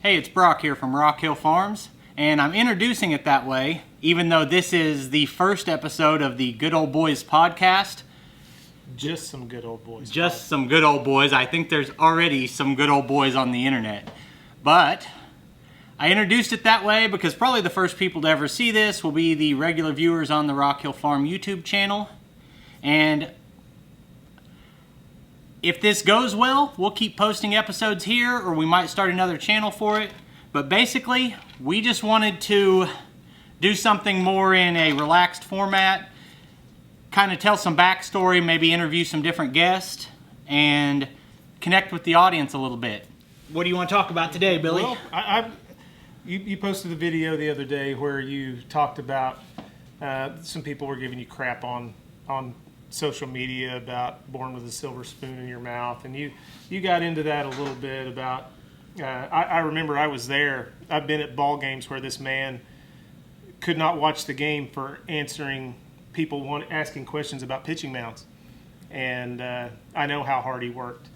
Hey, it's Brock here from Rockhill Farms, and I'm introducing it that way, even though this is the first episode of the Good Old Boys podcast. Just some good old boys. Just some good old boys. I think there's already some good old boys on the internet. But I introduced it that way because probably the first people to ever see this will be the regular viewers on the Rockhill Farm YouTube channel. And if this goes well, we'll keep posting episodes here, or we might start another channel for it. But basically, we just wanted to do something more in a relaxed format, kind of tell some backstory, maybe interview some different guests, and connect with the audience a little bit. What do you want to talk about today, Billy? Well, you posted a video the other day where you talked about some people were giving you crap on social media about born with a silver spoon in your mouth, and you got into that a little bit about I remember I was there. I've been at ball games where this man could not watch the game for answering people asking questions about pitching mounds, and I know how hard he worked,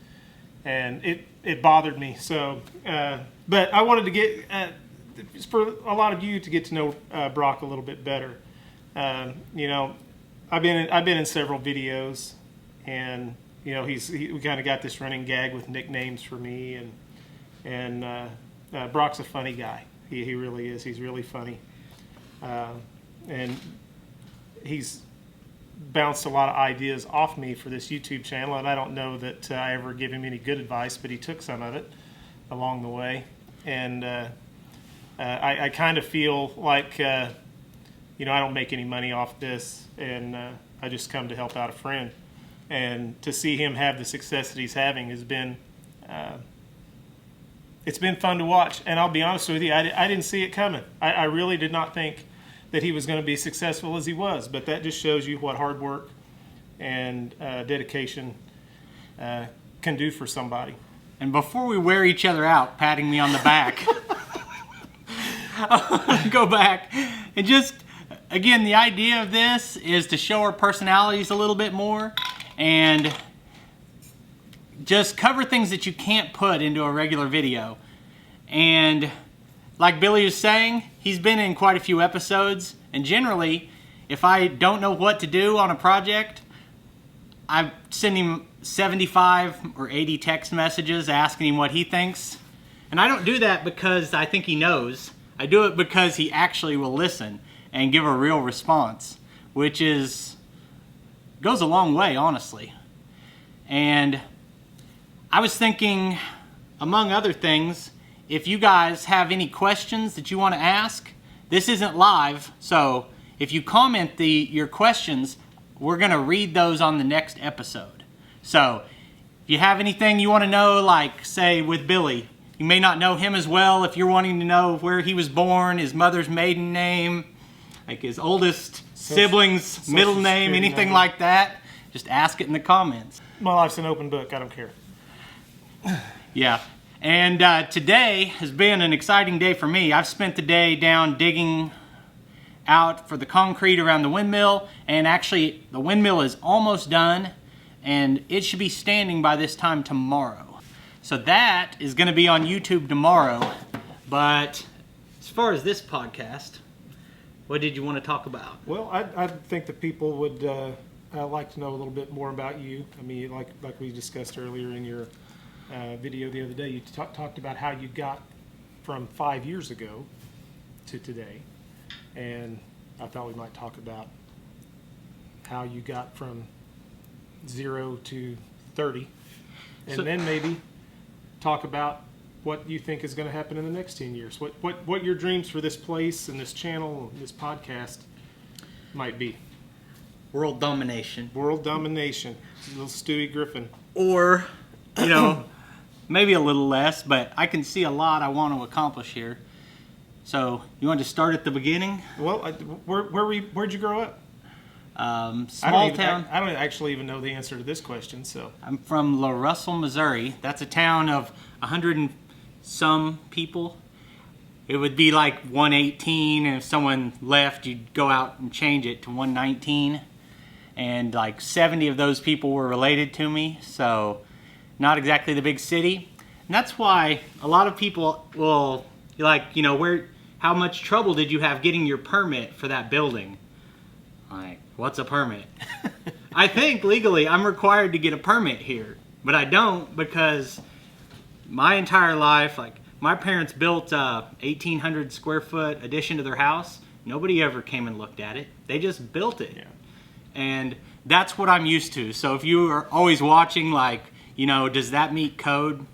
and it bothered me. So but I wanted to get for a lot of you to get to know Brock a little bit better. You know, I've been in several videos, and you know we kind of got this running gag with nicknames for me, and Brock's a funny guy. He really is. He's really funny, and he's bounced a lot of ideas off me for this YouTube channel, and I don't know that I ever give him any good advice, but he took some of it along the way, and I kind of feel like you know, I don't make any money off this, and I just come to help out a friend. And to see him have the success that he's having has been, it's been fun to watch. And I'll be honest with you, I didn't see it coming. I really did not think that he was going to be successful as he was. But that just shows you what hard work and dedication can do for somebody. And before we wear each other out, patting me on the back, I'll go back and just... Again, the idea of this is to show our personalities a little bit more and just cover things that you can't put into a regular video. And like Billy was saying, he's been in quite a few episodes, and generally, if I don't know what to do on a project, I send him 75 or 80 text messages asking him what he thinks. And I don't do that because I think he knows. I do it because he actually will listen and give a real response, which goes a long way, honestly. And I was thinking, among other things, if you guys have any questions that you want to ask, this isn't live, so if you comment your questions, we're going to read those on the next episode. So if you have anything you want to know, like, say, with Billy, you may not know him as well. If you're wanting to know where he was born, his mother's maiden name, like his oldest sibling's middle name, anything like that, just ask it in the comments. My life's an open book. I don't care. Yeah. And today has been an exciting day for me. I've spent the day down digging out for the concrete around the windmill, and actually the windmill is almost done, and it should be standing by this time tomorrow. So that is going to be on YouTube tomorrow. But as far as this podcast, what did you want to talk about? Well, I think that people would like to know a little bit more about you. I mean, like we discussed earlier in your video the other day, you talked about how you got from 5 years ago to today. And I thought we might talk about how you got from 0 to 30. And then maybe talk about what you think is going to happen in the next 10 years. What your dreams for this place and this channel and this podcast might be. World domination. World domination. Little Stewie Griffin. Or, you know, maybe a little less, but I can see a lot I want to accomplish here. So, you want to start at the beginning? Well, where'd you grow up? Small town. I don't actually even know the answer to this question. So I'm from La Russell, Missouri. That's a town of 100 and some people. It would be like 118, and if someone left, you'd go out and change it to 119. And like 70 of those people were related to me, so not exactly the big city. And that's why a lot of people will, like, you know, how much trouble did you have getting your permit for that building? Like, what's a permit? I think legally I'm required to get a permit here, but I don't, because my entire life, like, my parents built a 1,800 square foot addition to their house. Nobody ever came and looked at it. They just built it. Yeah. And that's what I'm used to. So if you are always watching, like, you know, does that meet code?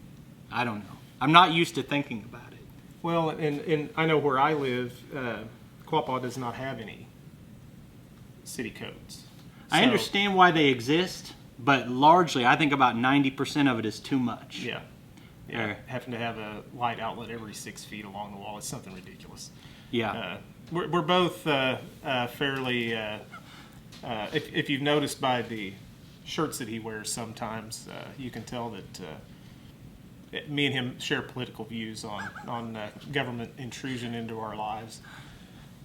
I don't know. I'm not used to thinking about it. Well, and I know where I live, Quapaw does not have any city codes. I understand why they exist, but largely I think about 90% of it is too much. Yeah. Yeah. Having to have a light outlet every 6 feet along the wall is something ridiculous. Yeah. We're both fairly, if you've noticed by the shirts that he wears sometimes, you can tell that me and him share political views on government intrusion into our lives.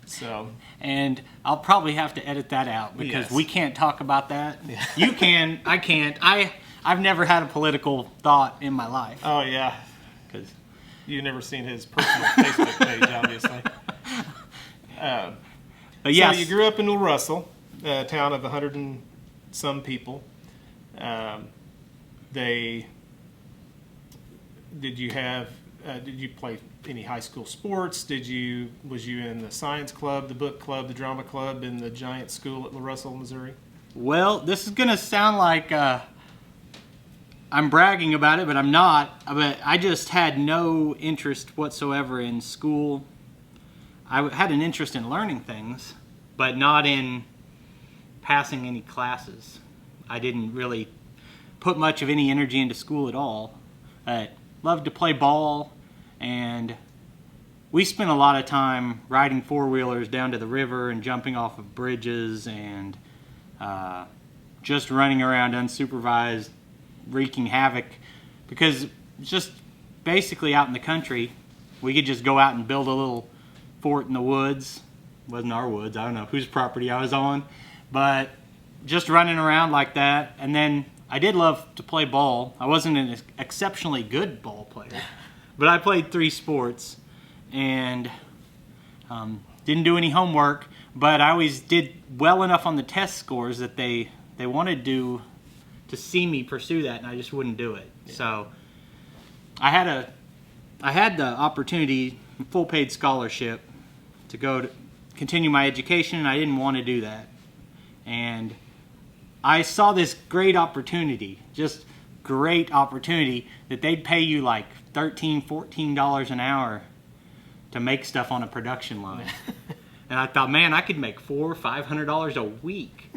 So, and I'll probably have to edit that out because yes. we can't talk about that. Yeah. You can, I can't. I've never had a political thought in my life. Oh yeah, because you've never seen his personal Facebook page, obviously. But yes. So you grew up in Little Russell, a town of 100 and some people. Did you play any high school sports? Was you in the science club, the book club, the drama club in the giant school at Little Russell, Missouri? Well, this is going to sound like I'm bragging about it, but I'm not. But I just had no interest whatsoever in school. I had an interest in learning things, but not in passing any classes. I didn't really put much of any energy into school at all. I loved to play ball, and we spent a lot of time riding four-wheelers down to the river and jumping off of bridges and just running around unsupervised, wreaking havoc, because just basically out in the country, we could just go out and build a little fort in the woods. It wasn't our woods, I don't know whose property I was on, but just running around like that. And then I did love to play ball. I wasn't an exceptionally good ball player, but I played 3 sports and didn't do any homework, but I always did well enough on the test scores that they wanted to see me pursue that, and I just wouldn't do it. Yeah. So I had the opportunity, full paid scholarship, to go to continue my education, and I didn't want to do that. And I saw this great opportunity, just great opportunity, that they'd pay you like $13, $14 an hour to make stuff on a production line. And I thought, man, I could make $400 or $500 a week.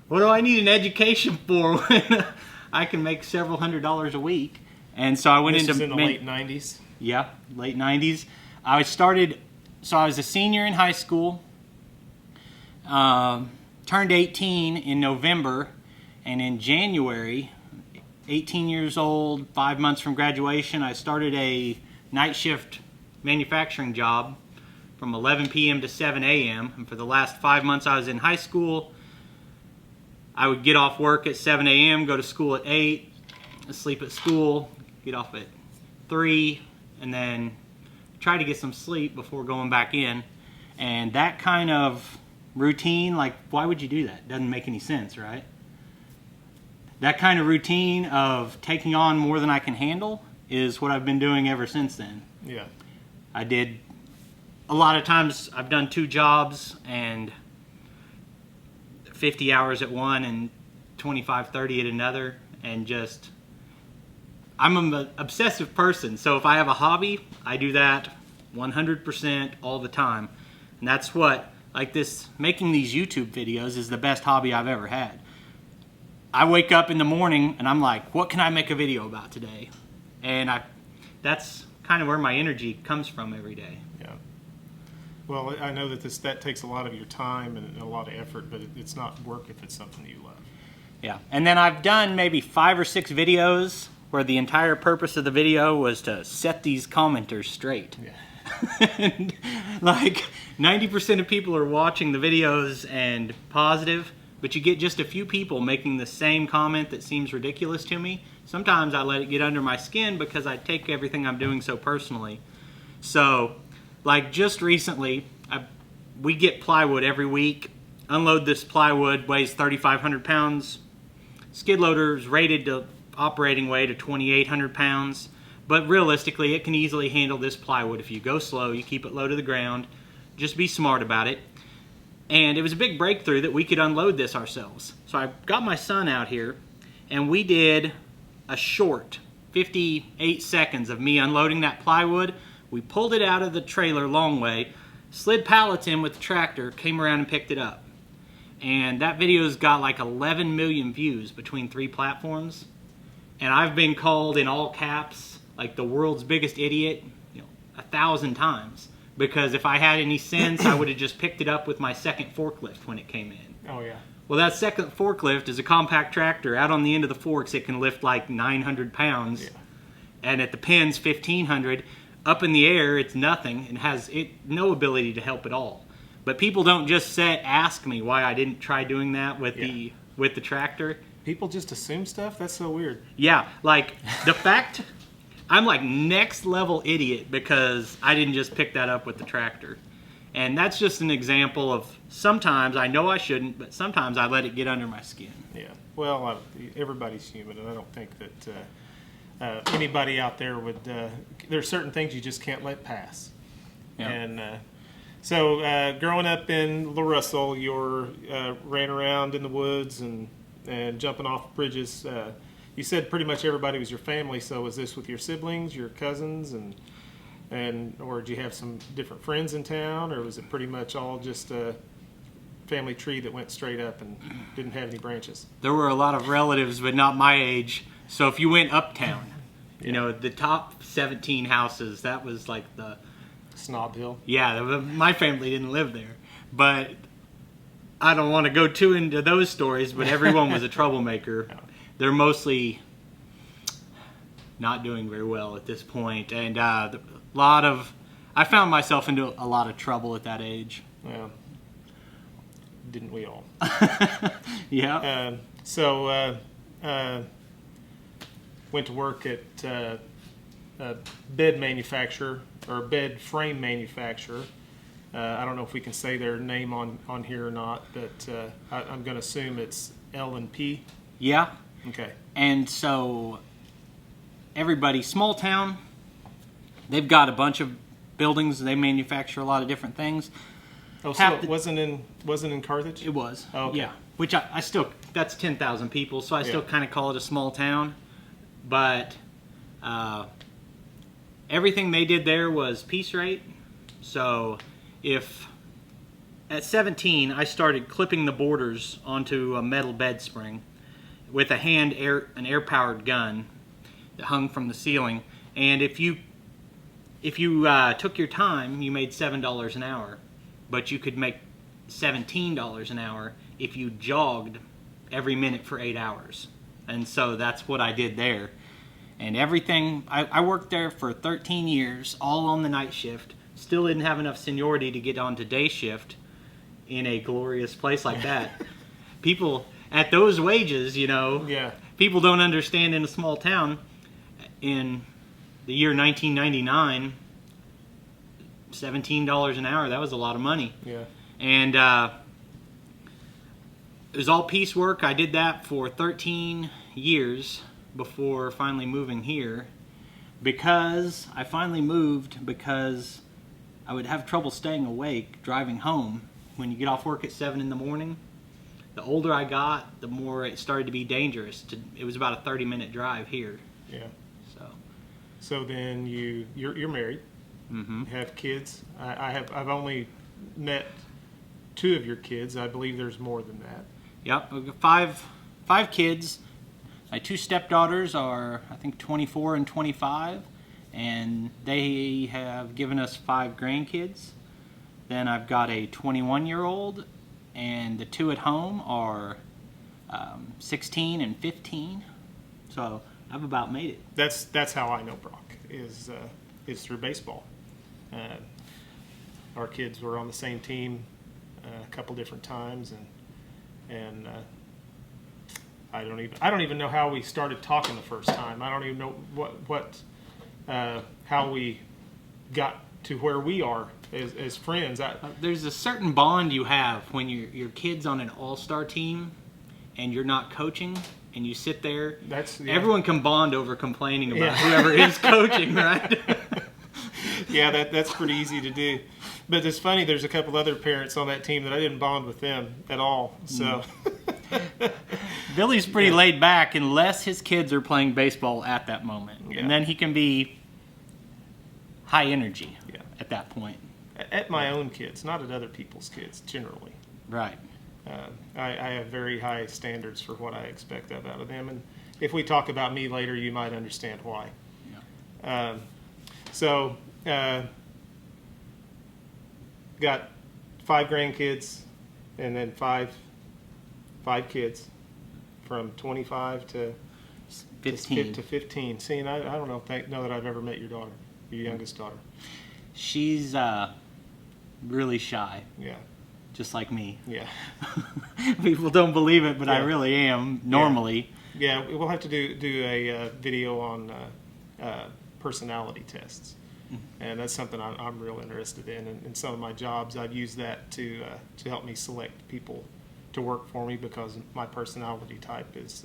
What do I need an education for when I can make several $100s a week? And so I went into... This was in the late 90s? Yeah, late 90s. I was a senior in high school, turned 18 in November, and in January, 18 years old, 5 months from graduation, I started a night shift manufacturing job from 11 p.m. to 7 a.m. And for the last 5 months I was in high school, I would get off work at 7 a.m., go to school at 8, sleep at school, get off at 3, and then try to get some sleep before going back in. And that kind of routine, like, why would you do that? Doesn't make any sense, right? That kind of routine of taking on more than I can handle is what I've been doing ever since then. Yeah. I did, a lot of times I've done 2 jobs and 50 hours at one and 25, 30 at another, and just, I'm an obsessive person, so if I have a hobby, I do that 100% all the time. And that's what, like this, making these YouTube videos is the best hobby I've ever had. I wake up in the morning and I'm like, what can I make a video about today? And that's kind of where my energy comes from every day. Yeah. Well, I know that takes a lot of your time and a lot of effort, but it's not work if it's something that you love. Yeah. And then I've done maybe 5 or 6 videos where the entire purpose of the video was to set these commenters straight. Yeah. And like 90% of people are watching the videos and positive, but you get just a few people making the same comment that seems ridiculous to me. Sometimes I let it get under my skin because I take everything I'm doing so personally. So, like just recently, we get plywood every week. Unload this plywood, weighs 3,500 pounds. Skid loader's rated to operating weight of 2,800 pounds. But realistically, it can easily handle this plywood. If you go slow, you keep it low to the ground. Just be smart about it. And it was a big breakthrough that we could unload this ourselves. So I got my son out here, and we did a short 58 seconds of me unloading that plywood. We pulled it out of the trailer long way, slid pallets in with the tractor, came around and picked it up. And that video's got like 11 million views between 3 platforms. And I've been called in all caps like the world's biggest idiot, 1,000 times. Because if I had any sense, I would have just picked it up with my second forklift when it came in. Oh, yeah. Well, that second forklift is a compact tractor. Out on the end of the forks, it can lift like 900 pounds. Yeah. And at the pins, 1,500. Up in the air, it's nothing and has no ability to help at all. But people don't just ask me why I didn't try doing that with the tractor. People just assume stuff? That's so weird. Yeah, like the fact I'm like next level idiot because I didn't just pick that up with the tractor. And that's just an example of sometimes I know I shouldn't, but sometimes I let it get under my skin. Yeah. Well, everybody's human, and I don't think that anybody out there would. There's certain things you just can't let pass. Yeah. And so, growing up in La Russell, you ran around in the woods and jumping off bridges. You said pretty much everybody was your family. So, was this with your siblings, your cousins, or did you have some different friends in town, or was it pretty much all just a family tree that went straight up and didn't have any branches? There were a lot of relatives, but not my age. So if you went uptown, the top 17 houses, that was like the Snob Hill. Yeah, my family didn't live there. But I don't want to go too into those stories, but everyone was a troublemaker. They're mostly not doing very well at this point. And I found myself into a lot of trouble at that age. Well, didn't we all? Yeah. Went to work at a bed manufacturer or bed frame manufacturer. I don't know if we can say their name on here or not, but I'm going to assume it's L&P. Yeah. Okay. And so everybody, small town, they've got a bunch of buildings. They manufacture a lot of different things. Oh, so it wasn't in Carthage? It was. Oh, okay. Yeah. Which I still, that's 10,000 people, so I still kind of call it a small town. But everything they did there was piece rate. So if at 17 I started clipping the borders onto a metal bed spring with an air-powered gun that hung from the ceiling, and if you took your time, you made $7 an hour, but you could make $17 an hour if you jogged every minute for 8 hours. And so that's what I did there. And everything, I worked there for 13 years, all on the night shift. Still didn't have enough seniority to get onto day shift in a glorious place like that. People at those wages, people don't understand in a small town. In the year 1999, $17 an hour, that was a lot of money. Yeah. And it was all piecework. I did that for 13 years before finally moving here. Because I finally moved because I would have trouble staying awake driving home when you get off work at 7 in the morning. The older I got, the more it started to be dangerous. It was about a 30-minute drive here. Yeah. So then you're married. Mm-hmm. Have kids. I've only met 2 of your kids. I believe there's more than that. Yep, I've got five kids. My 2 stepdaughters are, I think, 24 and 25, and they have given us 5 grandkids. Then I've got a 21-year-old, and the 2 at home are 16 and 15. So I've about made it. That's how I know Brock is through baseball. Our kids were on the same team a couple different times, and I don't even know how we started talking the first time. I don't even know how we got to where we are as friends. There's a certain bond you have when your kid's on an all-star team and you're not coaching, and you sit there. Everyone can bond over complaining about whoever is coaching, right? Yeah, that's pretty easy to do. But it's funny, there's a couple other parents on that team that I didn't bond with them at all. So Billy's pretty laid back unless his kids are playing baseball at that moment. Yeah. And then he can be high energy at that point. At my own kids, not at other people's kids, generally. Right. I have very high standards for what I expect out of them. And if we talk about me later, you might understand why. Yeah. Got 5 grandkids and then five kids from 25 to 15. See, and I don't know that I've ever met your daughter, your youngest daughter. She's really shy. Yeah. Just like me. Yeah. People don't believe it, but I really am normally. Yeah, we'll have to do a video on personality tests. And that's something I'm real interested in. And in some of my jobs, I've used that to help me select people to work for me, because my personality type is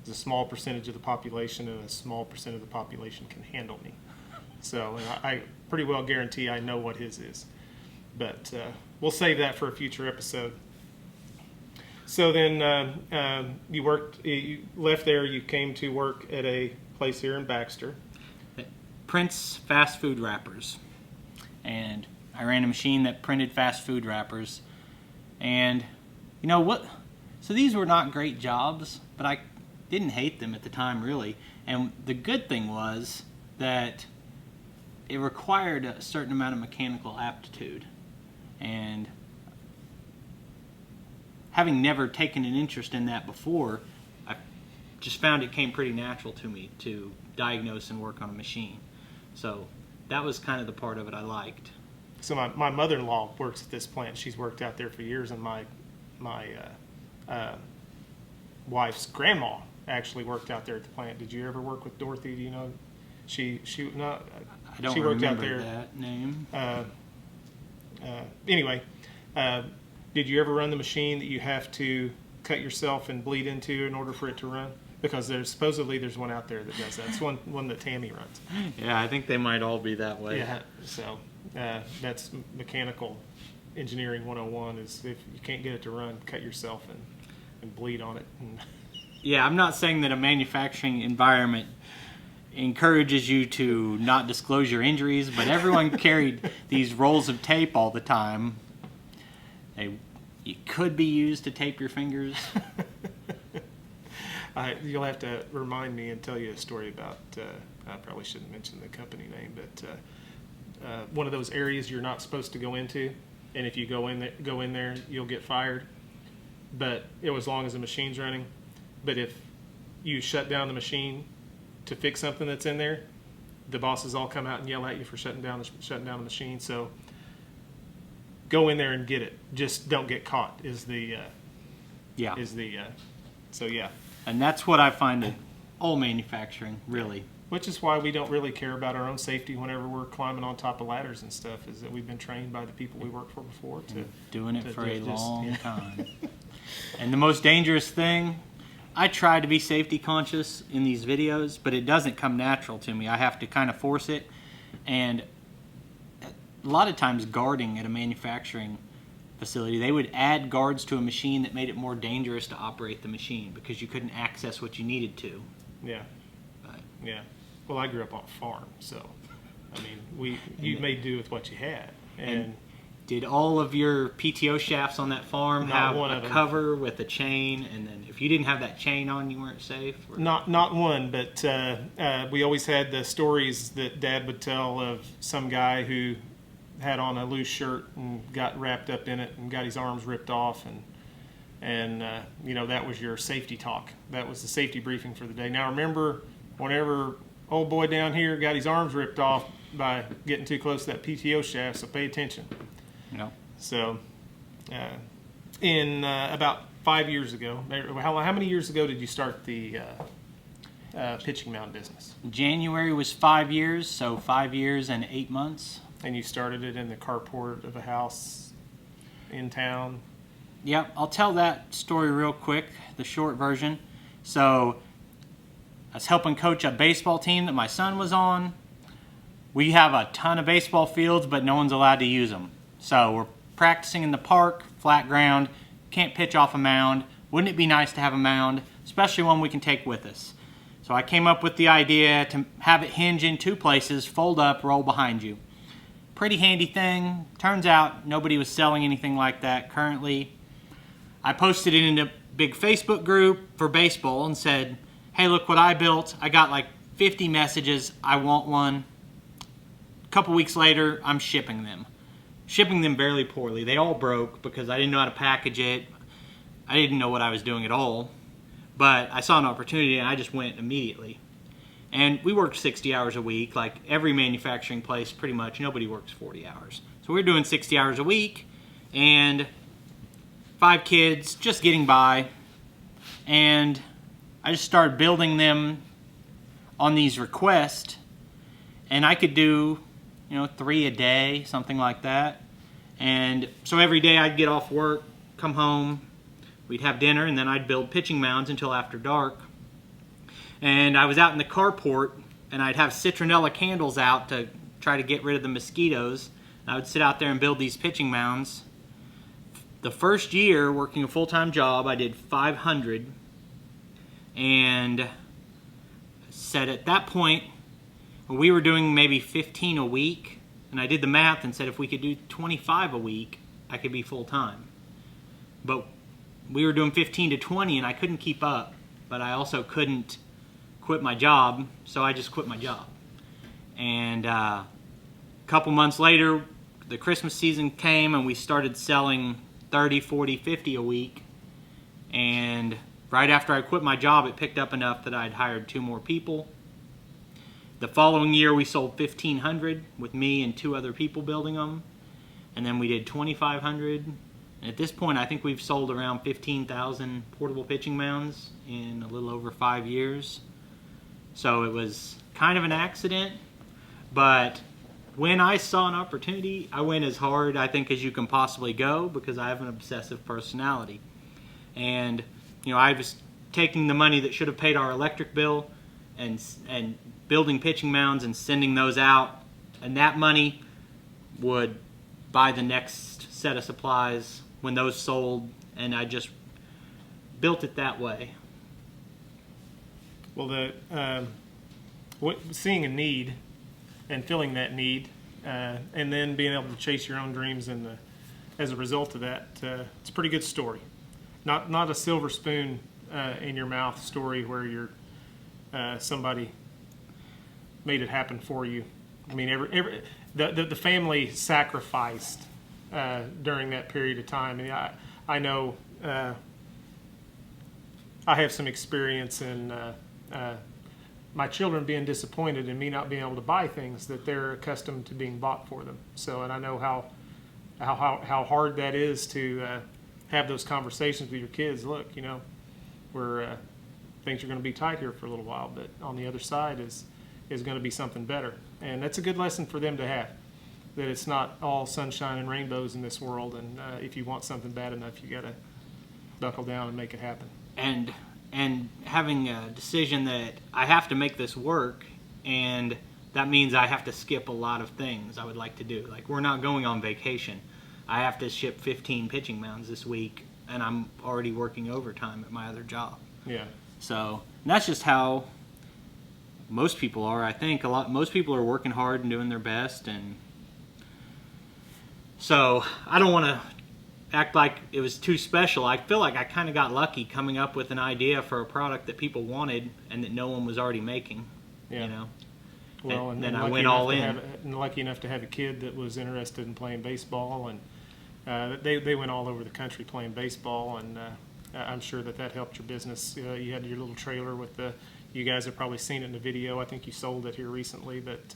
a small percentage of the population, and a small percent of the population can handle me. So I pretty well guarantee I know what his is. But we'll save that for a future episode. So then you left there, you came to work at a place here in Baxter. Prince fast food wrappers. And I ran a machine that printed fast food wrappers. And you know what? So these were not great jobs, but I didn't hate them at the time, really. And the good thing was that it required a certain amount of mechanical aptitude. And having never taken an interest in that before, I just found it came pretty natural to me to diagnose and work on a machine. So that was kind of the part of it I liked. So my mother-in-law works at this plant. She's worked out there for years, and my wife's grandma actually worked out there at the plant. Did you ever work with Dorothy? Do you know? She not. I don't she worked remember out there. That name. Anyway, did you ever run the machine that you have to cut yourself and bleed into in order for it to run? Because supposedly there's one out there that does that. It's one that Tammy runs. Yeah, I think they might all be that way. Yeah, so that's mechanical engineering 101, is if you can't get it to run, cut yourself and bleed on it. Yeah, I'm not saying that a manufacturing environment encourages you to not disclose your injuries, but everyone carried these rolls of tape all the time. It could be used to tape your fingers. You'll have to remind me and tell you a story about, I probably shouldn't mention the company name, but one of those areas you're not supposed to go into, and if you go in there, you'll get fired. But as long as the machine's running. But if you shut down the machine to fix something that's in there, the bosses all come out and yell at you for shutting down the machine. So go in there and get it. Just don't get caught. So yeah. And that's what I find in all manufacturing, really. Which is why we don't really care about our own safety whenever we're climbing on top of ladders and stuff, is that we've been trained by the people we worked for before to doing it for a long time. And the most dangerous thing, I try to be safety conscious in these videos, but it doesn't come natural to me. I have to kind of force it. And a lot of times guarding at a manufacturing facility, they would add guards to a machine that made it more dangerous to operate the machine because you couldn't access what you needed to. Yeah. Yeah. Well, I grew up on a farm, so I mean, you made do with what you had. And did all of your PTO shafts on that farm have a cover with a chain? And then if you didn't have that chain on, you weren't safe? Or? Not one, but we always had the stories that Dad would tell of some guy who had on a loose shirt and got wrapped up in it and got his arms ripped off, and that was your safety talk. That was the safety briefing for the day. Now remember, whenever old boy down here got his arms ripped off by getting too close to that PTO shaft, so pay attention. No. So in about 5 years ago. How many years ago did you start the pitching mound business? January was 5 years, so 5 years and 8 months. And you started it in the carport of a house in town? Yep, I'll tell that story real quick, the short version. So I was helping coach a baseball team that my son was on. We have a ton of baseball fields, but no one's allowed to use them. So we're practicing in the park, flat ground, can't pitch off a mound. Wouldn't it be nice to have a mound, especially one we can take with us? So I came up with the idea to have it hinge in 2 places, fold up, roll behind you. Pretty handy thing. Turns out nobody was selling anything like that currently. I posted it in a big Facebook group for baseball and said, hey, look what I built. I got like 50 messages. I want one. A couple weeks later, I'm shipping them. Shipping them very poorly. They all broke because I didn't know how to package it. I didn't know what I was doing at all. But I saw an opportunity and I just went immediately. And we worked 60 hours a week, like every manufacturing place pretty much. Nobody works 40 hours. So we're doing 60 hours a week and 5 kids, just getting by. And I just started building them on these requests. And I could do, 3 a day, something like that. And so every day I'd get off work, come home, we'd have dinner, and then I'd build pitching mounds until after dark. And I was out in the carport, and I'd have citronella candles out to try to get rid of the mosquitoes. And I would sit out there and build these pitching mounds. The first year, working a full-time job, I did 500. And said at that point, we were doing maybe 15 a week. And I did the math and said if we could do 25 a week, I could be full-time. But we were doing 15 to 20, and I couldn't keep up. But I also couldn't quit my job, so I just quit my job. And a couple months later, the Christmas season came and we started selling 30, 40, 50 a week. And right after I quit my job, it picked up enough that I'd hired 2 more people. The following year, we sold 1,500 with me and 2 other people building them. And then we did 2,500. And at this point, I think we've sold around 15,000 portable pitching mounds in a little over 5 years. So it was kind of an accident, but when I saw an opportunity, I went as hard, I think, as you can possibly go because I have an obsessive personality. And, I was taking the money that should have paid our electric bill and building pitching mounds and sending those out, and that money would buy the next set of supplies when those sold, and I just built it that way. Well, seeing a need and filling that need, and then being able to chase your own dreams, and as a result of that, it's a pretty good story. Not a silver spoon in your mouth story where you're somebody made it happen for you. I mean, the family sacrificed during that period of time. And I know I have some experience in my children being disappointed in me not being able to buy things that they're accustomed to being bought for them. So, and I know how hard that is to have those conversations with your kids. Look, we're things are going to be tight here for a little while, but on the other side is going to be something better. And that's a good lesson for them to have, that it's not all sunshine and rainbows in this world, and if you want something bad enough, you got to buckle down and make it happen. And having a decision that I have to make this work, and that means I have to skip a lot of things I would like to do. Like, we're not going on vacation. I have to ship 15 pitching mounds this week, and I'm already working overtime at my other job. Yeah. So that's just how most people are. I think most people are working hard and doing their best, and so I don't want to act like it was too special. I feel like I kind of got lucky coming up with an idea for a product that people wanted and that no one was already making. Yeah. Well, and then I went all in. And lucky enough to have a kid that was interested in playing baseball, and they went all over the country playing baseball, and I'm sure that helped your business. You had your little trailer with you guys have probably seen it in the video. I think you sold it here recently, but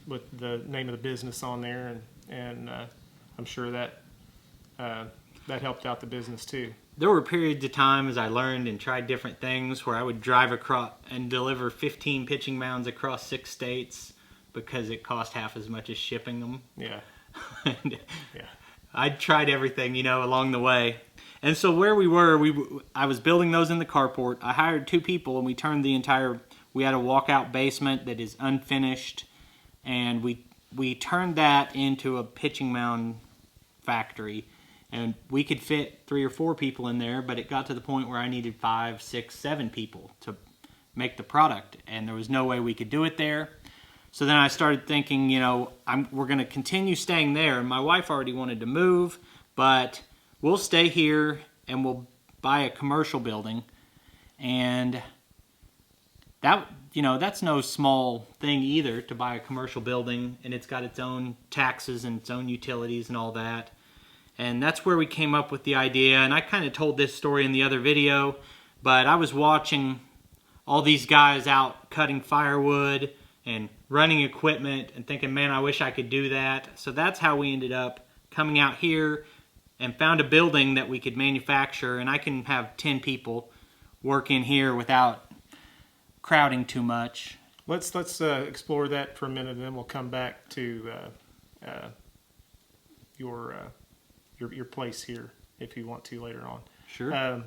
with the name of the business on there, and I'm sure that that helped out the business too. There were periods of time as I learned and tried different things where I would drive across and deliver 15 pitching mounds across 6 states because it cost half as much as shipping them. Yeah. And Yeah. I tried everything, along the way. And so where we were, I was building those in the carport. I hired 2 people and we turned we had a walkout basement that is unfinished, and we turned that into a pitching mound factory. And we could fit 3 or 4 people in there, but it got to the point where I needed 5, 6, 7 people to make the product, and there was no way we could do it there. So then I started thinking, we're going to continue staying there. And my wife already wanted to move, but we'll stay here and we'll buy a commercial building. And that, that's no small thing either, to buy a commercial building, and it's got its own taxes and its own utilities and all that. And that's where we came up with the idea. And I kind of told this story in the other video, but I was watching all these guys out cutting firewood and running equipment and thinking, man, I wish I could do that. So that's how we ended up coming out here and found a building that we could manufacture, and I can have 10 people work in here without crowding too much. Let's explore that for a minute, and then we'll come back to your place here if you want to later on. Sure.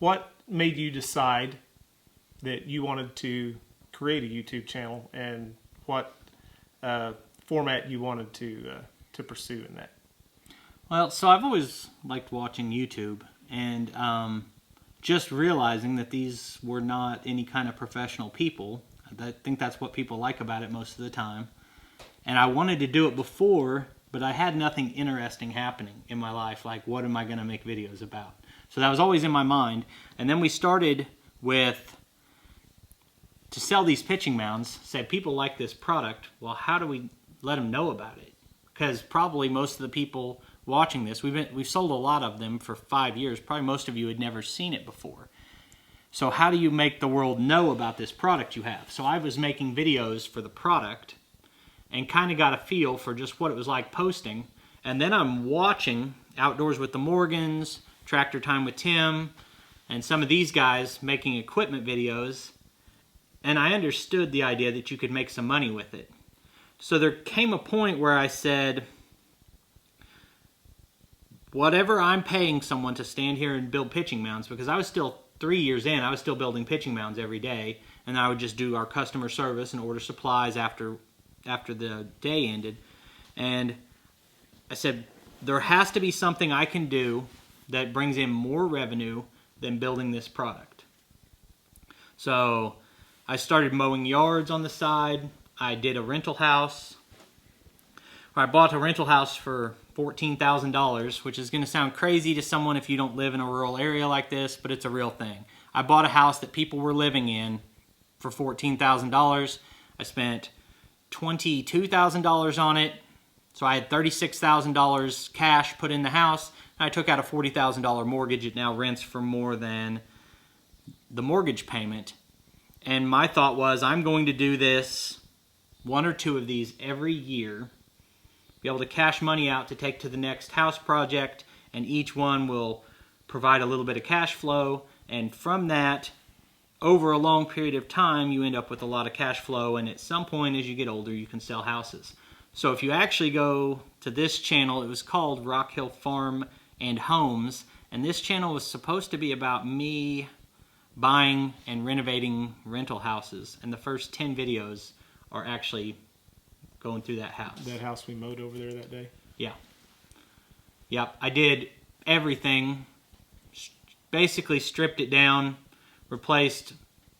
What made you decide that you wanted to create a YouTube channel, and what format you wanted to pursue in that? Well, so I've always liked watching YouTube, and just realizing that these were not any kind of professional people. I think that's what people like about it most of the time. And I wanted to do it before, but I had nothing interesting happening in my life, like what am I going to make videos about? So that was always in my mind. And then we started to sell these pitching mounds. Said people like this product. Well, how do we let them know about it? Because probably most of the people watching this, we've sold a lot of them for 5 years. Probably most of you had never seen it before. So how do you make the world know about this product you have? So I was making videos for the product and kind of got a feel for just what it was like posting. And then I'm watching Outdoors with the Morgans, Tractor Time with Tim, and some of these guys making equipment videos. And I understood the idea that you could make some money with it. So there came a point where I said, whatever I'm paying someone to stand here and build pitching mounds, because I was still 3 years in, I was still building pitching mounds every day, and I would just do our customer service and order supplies after the day ended. And I said, there has to be something I can do that brings in more revenue than building this product. So I started mowing yards on the side. I did a rental house. I bought a rental house for $14,000, which is going to sound crazy to someone if you don't live in a rural area like this, but it's a real thing. I bought a house that people were living in for $14,000. I spent $22,000 on it, so I had $36,000 cash put in the house. I took out a $40,000 mortgage. It now rents for more than the mortgage payment. And my thought was, I'm going to do this, 1 or 2 of these every year, be able to cash money out to take to the next house project, and each one will provide a little bit of cash flow, and from that, over a long period of time, you end up with a lot of cash flow, and at some point as you get older, you can sell houses. So if you actually go to this channel, it was called Rockhill Farm and Homes, and this channel was supposed to be about me buying and renovating rental houses, and the first 10 videos are actually going through that house. That house we mowed over there that day? Yeah. Yep, I did everything, basically stripped it down, replaced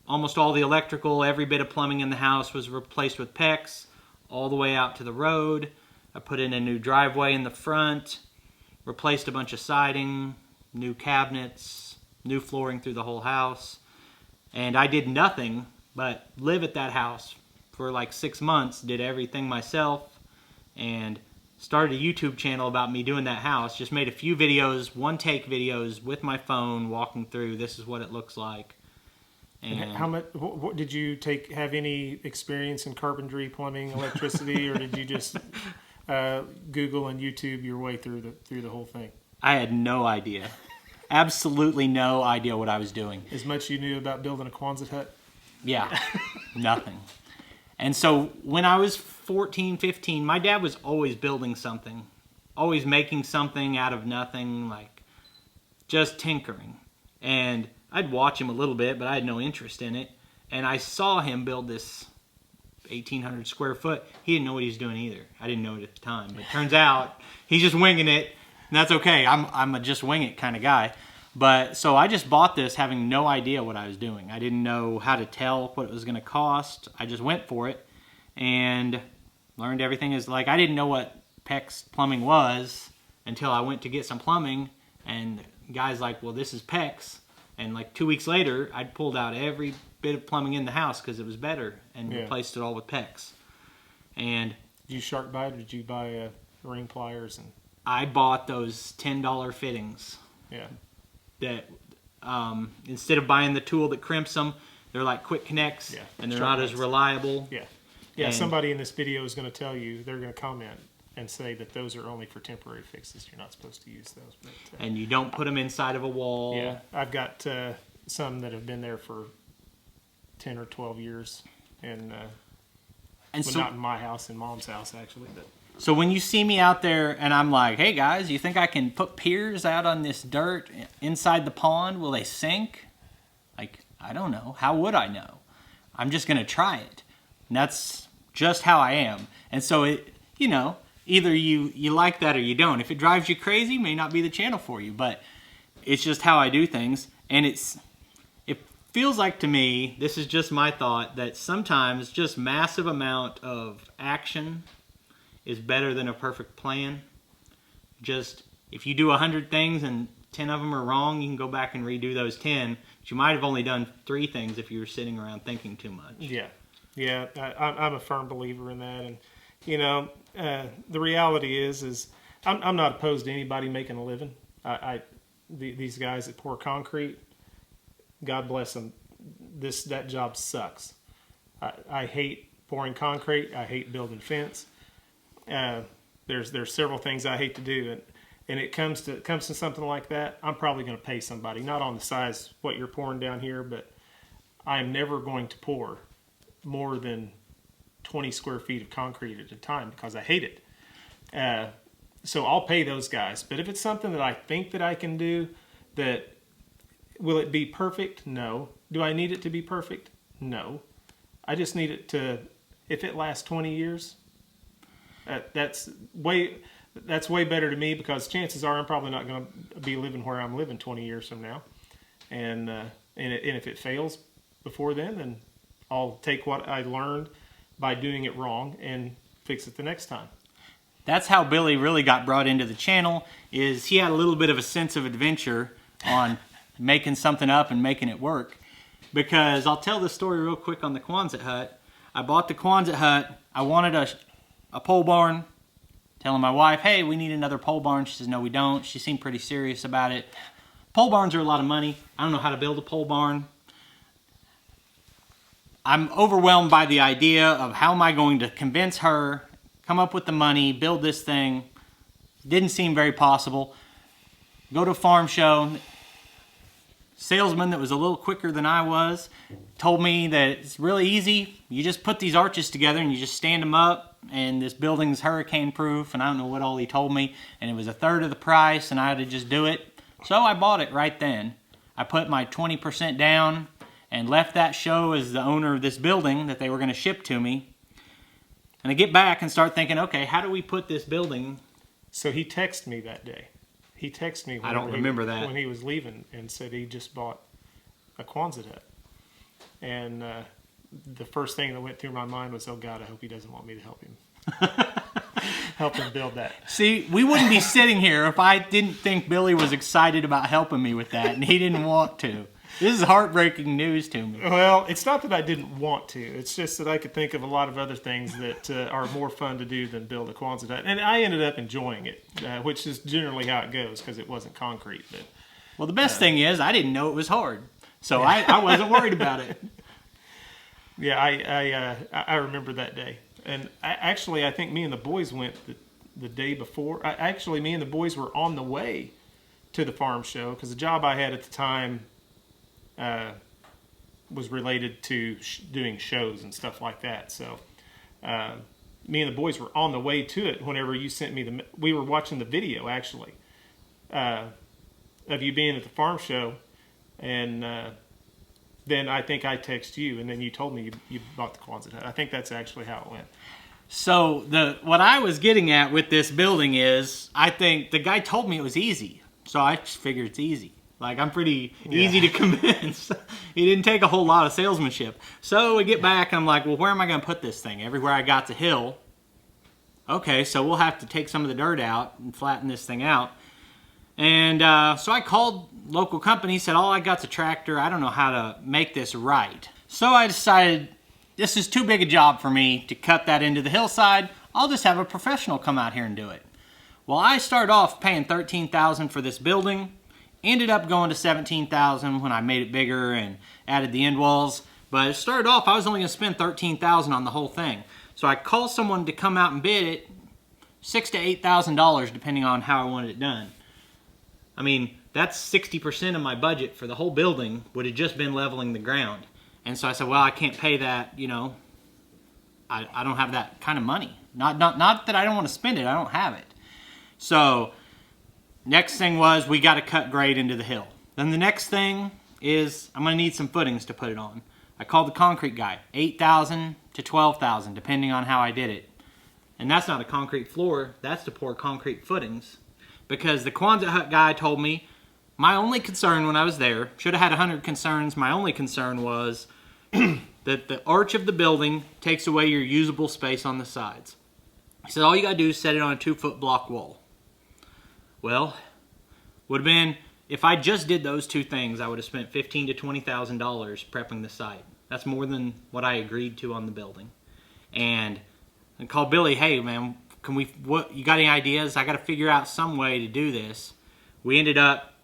almost all the electrical, every bit of plumbing in the house was replaced with PEX, all the way out to the road. I put in a new driveway in the front, replaced a bunch of siding, new cabinets, new flooring through the whole house, and I did nothing but live at that house for like 6 months, did everything myself, and started a YouTube channel about me doing that house. Just made a few videos, one-take videos with my phone, walking through, this is what it looks like. And how much? What did you have any experience in carpentry, plumbing, electricity, or did you just Google and YouTube your way through the whole thing. I had no idea. Absolutely no idea what I was doing. As much you knew about building a Quonset hut? Yeah, nothing. And so when I was 14, 15, my dad was always building something, always making something out of nothing, like just tinkering. And I'd watch him a little bit, but I had no interest in it. And I saw him build this 1,800 square foot. He didn't know what he was doing either. I didn't know it at the time. But it turns out he's just winging it, and that's okay. I'm a just wing it kind of guy. But so I just bought this having no idea what I was doing. I didn't know how to tell what it was going to cost. I just went for it and learned everything. Is like I didn't know what PEX plumbing was until I went to get some plumbing, and the guy's like, well, this is PEX. And like 2 weeks later, I'd pulled out every bit of plumbing in the house because it was better and replaced it all with PEX. And did you shark bite or did you buy ring pliers? And I bought those $10 fittings. Yeah. That instead of buying the tool that crimps them, they're like quick connects, and they're not as reliable. Yeah. Yeah, and somebody in this video is going to tell you, they're going to comment and say that those are only for temporary fixes. You're not supposed to use those. But, and you don't put them inside of a wall. Yeah, I've got some that have been there for 10 or 12 years, and so, not in my house, in Mom's house actually. But so when you see me out there and I'm like, hey guys, you think I can put piers out on this dirt inside the pond? Will they sink? Like, I don't know. How would I know? I'm just going to try it. And that's just how I am. And so it, you know, either you like that or you don't. If it drives you crazy, it may not be the channel for you, but it's just how I do things. And it feels like to me, this is just my thought, that sometimes just massive amount of action is better than a perfect plan. Just if you do 100 things and 10 of them are wrong, you can go back and redo those 10. But you might have only done 3 things if you were sitting around thinking too much. Yeah, yeah, I'm a firm believer in that. And you know, the reality is I'm not opposed to anybody making a living. These guys that pour concrete, God bless them. That job sucks. I hate pouring concrete. I hate building fence. There's several things I hate to do, and it comes to something like that, I'm probably going to pay somebody, not on the size what you're pouring down here, but I'm never going to pour more than 20 square feet of concrete at a time because I hate it. So I'll pay those guys. But if it's something that I think that I can do, will it be perfect? No. Do I need it to be perfect? No. I just need it to, if it lasts 20 years, that's way better to me, because chances are I'm probably not going to be living where I'm living 20 years from now. And if it fails before then I'll take what I learned by doing it wrong and fix it the next time. That's how Billy really got brought into the channel, is he had a little bit of a sense of adventure on making something up and making it work. Because I'll tell this story real quick on the Quonset hut. I bought the Quonset hut. I wanted a pole barn. Telling my wife, hey, we need another pole barn. She says, no, we don't. She seemed pretty serious about it. Pole barns are a lot of money. I don't know how to build a pole barn. I'm overwhelmed by the idea of how am I going to convince her, come up with the money, build this thing. Didn't seem very possible. Go to a farm show. Salesman that was a little quicker than I was told me that it's really easy. You just put these arches together and you just stand them up, and this building's hurricane proof, and I don't know what all he told me, and it was 1/3 of the price, and I had to just do it. So I bought it right then. I put my 20% down and left that show as the owner of this building that they were going to ship to me. And I get back and start thinking, okay, how do we put this building? So he texted me that day. He texted me. I don't remember that. When he was leaving, and said he just bought a Quonset hut. And the first thing that went through my mind was, oh God, I hope he doesn't want me to help him. Help him build that. See, we wouldn't be sitting here if I didn't think Billy was excited about helping me with that, and he didn't want to. This is heartbreaking news to me. Well, it's not that I didn't want to. It's just that I could think of a lot of other things that are more fun to do than build a Quonset hut. And I ended up enjoying it, which is generally how it goes, because it wasn't concrete. But well, the best thing is I didn't know it was hard, so I wasn't worried about it. Yeah, I remember that day. And I think me and the boys went the day before. Actually, me and the boys were on the way to the farm show because the job I had at the time was related to doing shows and stuff like that. So me and the boys were on the way to it whenever you sent me we were watching the video actually of you being at the farm show, and then I think I texted you, and then you told me you bought the Quonset hut. I think that's actually how it went. So what I was getting at with this building is, I think the guy told me it was easy, so I just figured it's easy. Like, I'm pretty easy to convince. He didn't take a whole lot of salesmanship. So we get back, and I'm like, well, where am I going to put this thing? Everywhere I got's a hill. Okay, so we'll have to take some of the dirt out and flatten this thing out. And so I called local company, said, all I got's a tractor. I don't know how to make this right. So I decided this is too big a job for me to cut that into the hillside. I'll just have a professional come out here and do it. Well, I started off paying $13,000 for this building. Ended up going to $17,000 when I made it bigger and added the end walls. But it started off, I was only going to spend $13,000 on the whole thing. So I called someone to come out and bid it, $6,000 to $8,000 depending on how I wanted it done. I mean, that's 60% of my budget for the whole building would have just been leveling the ground. And so I said, well, I can't pay that, you know. I don't have that kind of money. Not that I don't want to spend it, I don't have it. So next thing was we got to cut grade into the hill. Then the next thing is I'm going to need some footings to put it on. I called the concrete guy, $8,000 to $12,000 depending on how I did it. And that's not a concrete floor, that's to pour concrete footings. Because the Quonset hut guy told me, my only concern when I was there, should have had 100 concerns, my only concern was that the arch of the building takes away your usable space on the sides. He said, all you got to do is set it on a 2-foot block wall. Well, would have been, if I just did those two things, I would have spent $15,000 to $20,000 prepping the site. That's more than what I agreed to on the building. And I called Billy, hey man, you got any ideas? I got to figure out some way to do this. We ended up,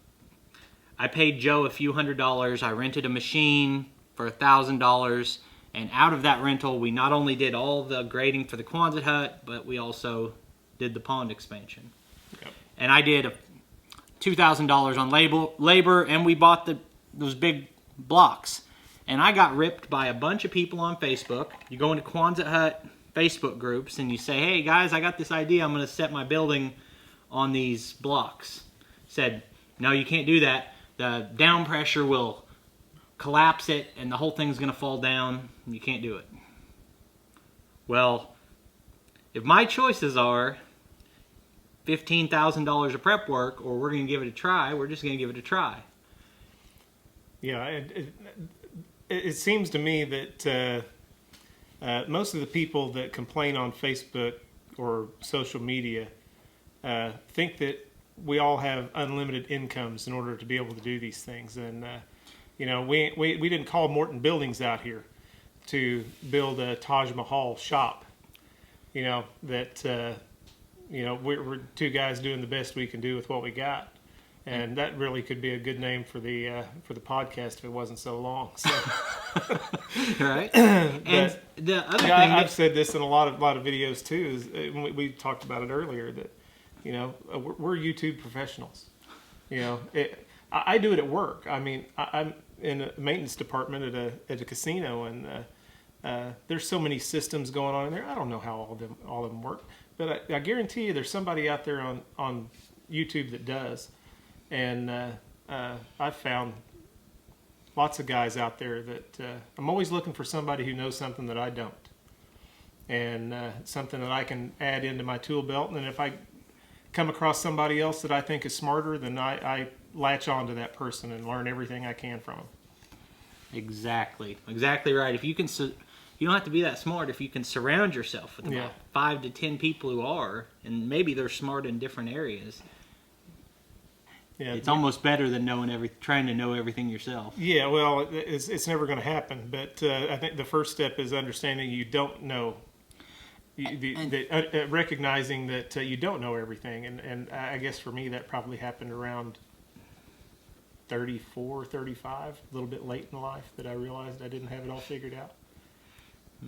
I paid Joe a few $100s. I rented a machine for $1,000. And out of that rental, we not only did all the grading for the Quonset hut, but we also did the pond expansion. Yep. And I did $2,000 on labor, and we bought those big blocks. And I got ripped by a bunch of people on Facebook. You go into Quonset hut Facebook groups and you say, hey guys, I got this idea. I'm going to set my building on these blocks. Said, no, you can't do that. The down pressure will collapse it and the whole thing's going to fall down. You can't do it. Well, if my choices are $15,000 of prep work or we're going to give it a try, we're just going to give it a try. Yeah, it seems to me that most of the people that complain on Facebook or social media think that we all have unlimited incomes in order to be able to do these things. And, you know, we didn't call Morton Buildings out here to build a Taj Mahal shop. You know, that, you know, we're two guys doing the best we can do with what we got. And that really could be a good name for the podcast if it wasn't so long. So. Right. And the other thing I've said this in a lot of videos too. Is we talked about it earlier that, you know, we're YouTube professionals. You know, I do it at work. I mean, I'm in a maintenance department at a casino, and there's so many systems going on in there. I don't know how all of them work, but I guarantee you there's somebody out there on YouTube that does. And I've found lots of guys out there that I'm always looking for somebody who knows something that I don't. And something that I can add into my tool belt. And if I come across somebody else that I think is smarter, then I latch on to that person and learn everything I can from them. Exactly right. If you can, you don't have to be that smart. If you can surround yourself with about 5 to 10 people who are, and maybe they're smart in different areas. Yeah, it's almost better than trying to know everything yourself. Yeah, well, it's never going to happen. But I think the first step is understanding you don't know, recognizing that you don't know everything. And I guess for me that probably happened around 34, 35, a little bit late in life that I realized I didn't have it all figured out.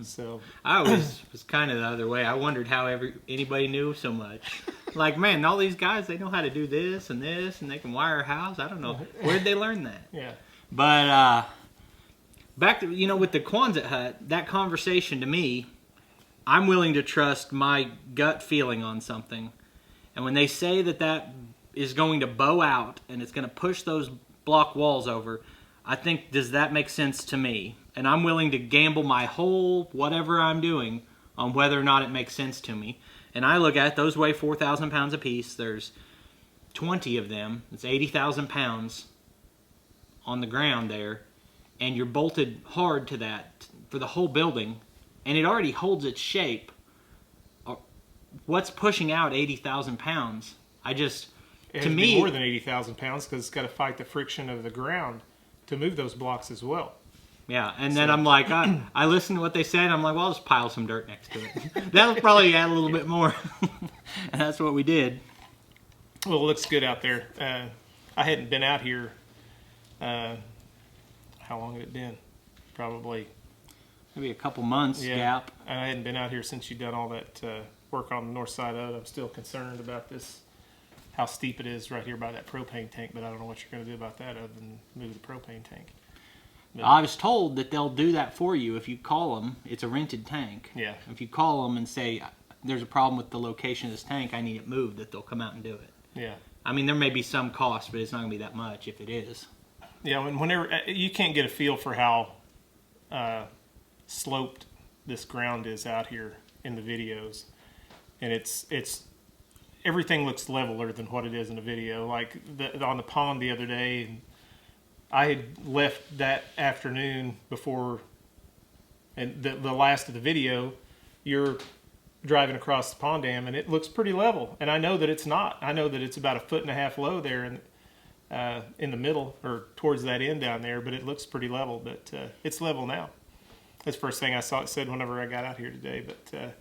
So I always was kind of the other way. I wondered how anybody knew so much. Like, man, all these guys, they know how to do this, and they can wire a house. I don't know. Where'd they learn that? yeah. But back to, with the Quonset hut, that conversation to me, I'm willing to trust my gut feeling on something. And when they say that is going to bow out and it's going to push those block walls over, I think, does that make sense to me? And I'm willing to gamble my whole whatever I'm doing on whether or not it makes sense to me. And I look at those weigh 4,000 pounds apiece. There's 20 of them. It's 80,000 pounds on the ground there. And you're bolted hard to that for the whole building. And it already holds its shape. What's pushing out 80,000 pounds? It has to be more than 80,000 pounds because it's got to fight the friction of the ground to move those blocks as well. Yeah, and then I'm like, I listened to what they said, and I'm like, well, I'll just pile some dirt next to it. That'll probably add a little bit more. And that's what we did. Well, it looks good out there. I hadn't been out here. How long had it been? Probably maybe a couple months gap. And I hadn't been out here since you'd done all that work on the north side of it. I'm still concerned about this, how steep it is right here by that propane tank, but I don't know what you're going to do about that other than move the propane tank. But I was told that they'll do that for you if you call them. It's a rented tank. Yeah. If you call them and say, there's a problem with the location of this tank, I need it moved, that they'll come out and do it. Yeah. I mean, there may be some cost, but it's not going to be that much if it is. Yeah, whenever you can't get a feel for how sloped this ground is out here in the videos, and it's everything looks leveler than what it is in the video. Like on the pond the other day, I had left that afternoon before, and the last of the video, you're driving across the pond dam, and it looks pretty level. And I know that it's not. I know that it's about 1.5 feet low there in the middle or towards that end down there, but it looks pretty level. But it's level now. That's the first thing I said whenever I got out here today. But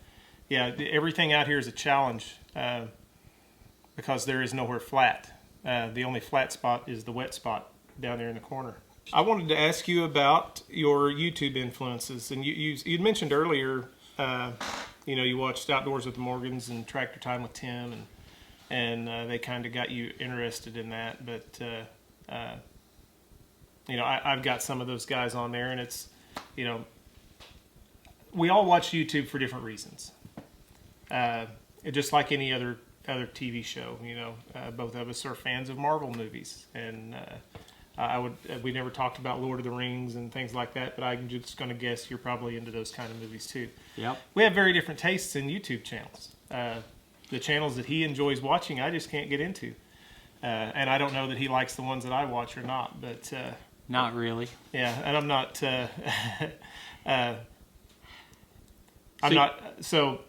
yeah, everything out here is a challenge because there is nowhere flat. The only flat spot is the wet spot down there in the corner. I wanted to ask you about your YouTube influences, and you'd mentioned earlier, you watched Outdoors with the Morgans and Tractor Time with Tim, and they kind of got you interested in that. But I've got some of those guys on there, and it's we all watch YouTube for different reasons. Just like any other TV show, both of us are fans of Marvel movies, and we never talked about Lord of the Rings and things like that, but I'm just going to guess you're probably into those kind of movies too. Yep. We have very different tastes in YouTube channels. The channels that he enjoys watching, I just can't get into, and I don't know that he likes the ones that I watch or not. But not really. Yeah, and I'm not. I'm not. So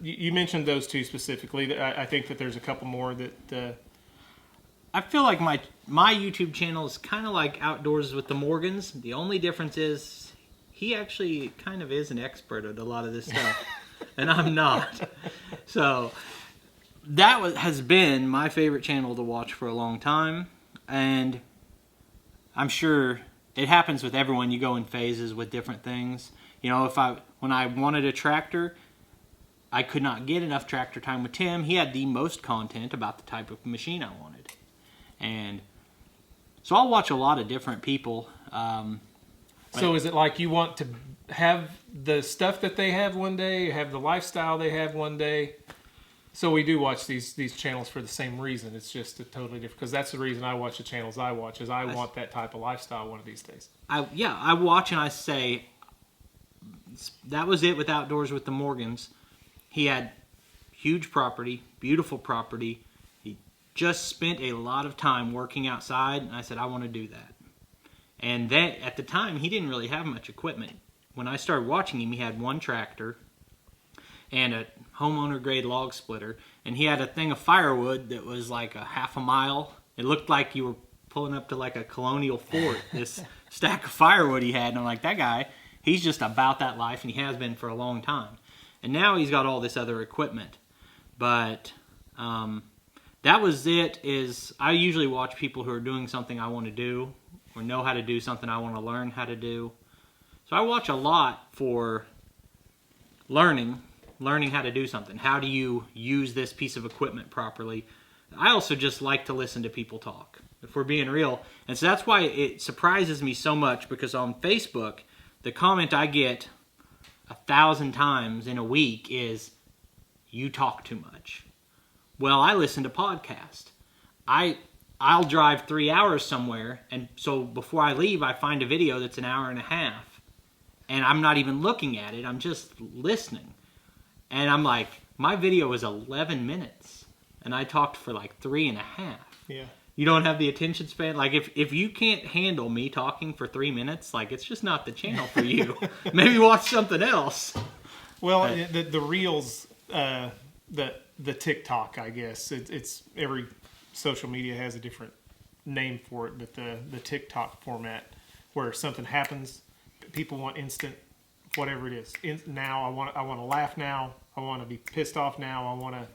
you mentioned those two specifically. I think that there's a couple more that. I feel like my YouTube channel is kind of like Outdoors with the Morgans. The only difference is he actually kind of is an expert at a lot of this stuff, and I'm not. So that has been my favorite channel to watch for a long time, and I'm sure it happens with everyone. You go in phases with different things. When I wanted a tractor, I could not get enough Tractor Time with Tim. He had the most content about the type of machine I wanted. And so I'll watch a lot of different people. So is it like you want to have the stuff that they have one day, have the lifestyle they have one day? So we do watch these channels for the same reason. It's just a totally different, because that's the reason I watch the channels I watch, is I want that type of lifestyle one of these days. I watch and I say, that was it with Outdoors with the Morgans. He had huge property, beautiful property. He just spent a lot of time working outside, and I said, I want to do that. And that, at the time, he didn't really have much equipment. When I started watching him, he had one tractor and a homeowner grade log splitter, and he had a thing of firewood that was like a half a mile. It looked like you were pulling up to like a colonial fort, this stack of firewood he had. And I'm like, that guy, he's just about that life, and he has been for a long time. And now he's got all this other equipment. But that was it. I usually watch people who are doing something I want to do, or know how to do something I want to learn how to do. So I watch a lot for learning how to do something. How do you use this piece of equipment properly? I also just like to listen to people talk, if we're being real. And so that's why it surprises me so much, because on Facebook, the comment I get 1,000 times in a week is, "You talk too much." Well, I listen to podcasts. I'll drive 3 hours somewhere, and so before I leave, I find a video that's an hour and a half, and I'm not even looking at it. I'm just listening. And I'm like, my video is 11 minutes, and I talked for like 3.5. Yeah. You don't have the attention span. Like, if you can't handle me talking for 3 minutes, like, it's just not the channel for you. Maybe watch something else. Well, the Reels, the TikTok, I guess, it's every social media has a different name for it, but the TikTok format, where something happens, people want instant, whatever it is. Now I want to laugh now. I want to be pissed off now. I want to,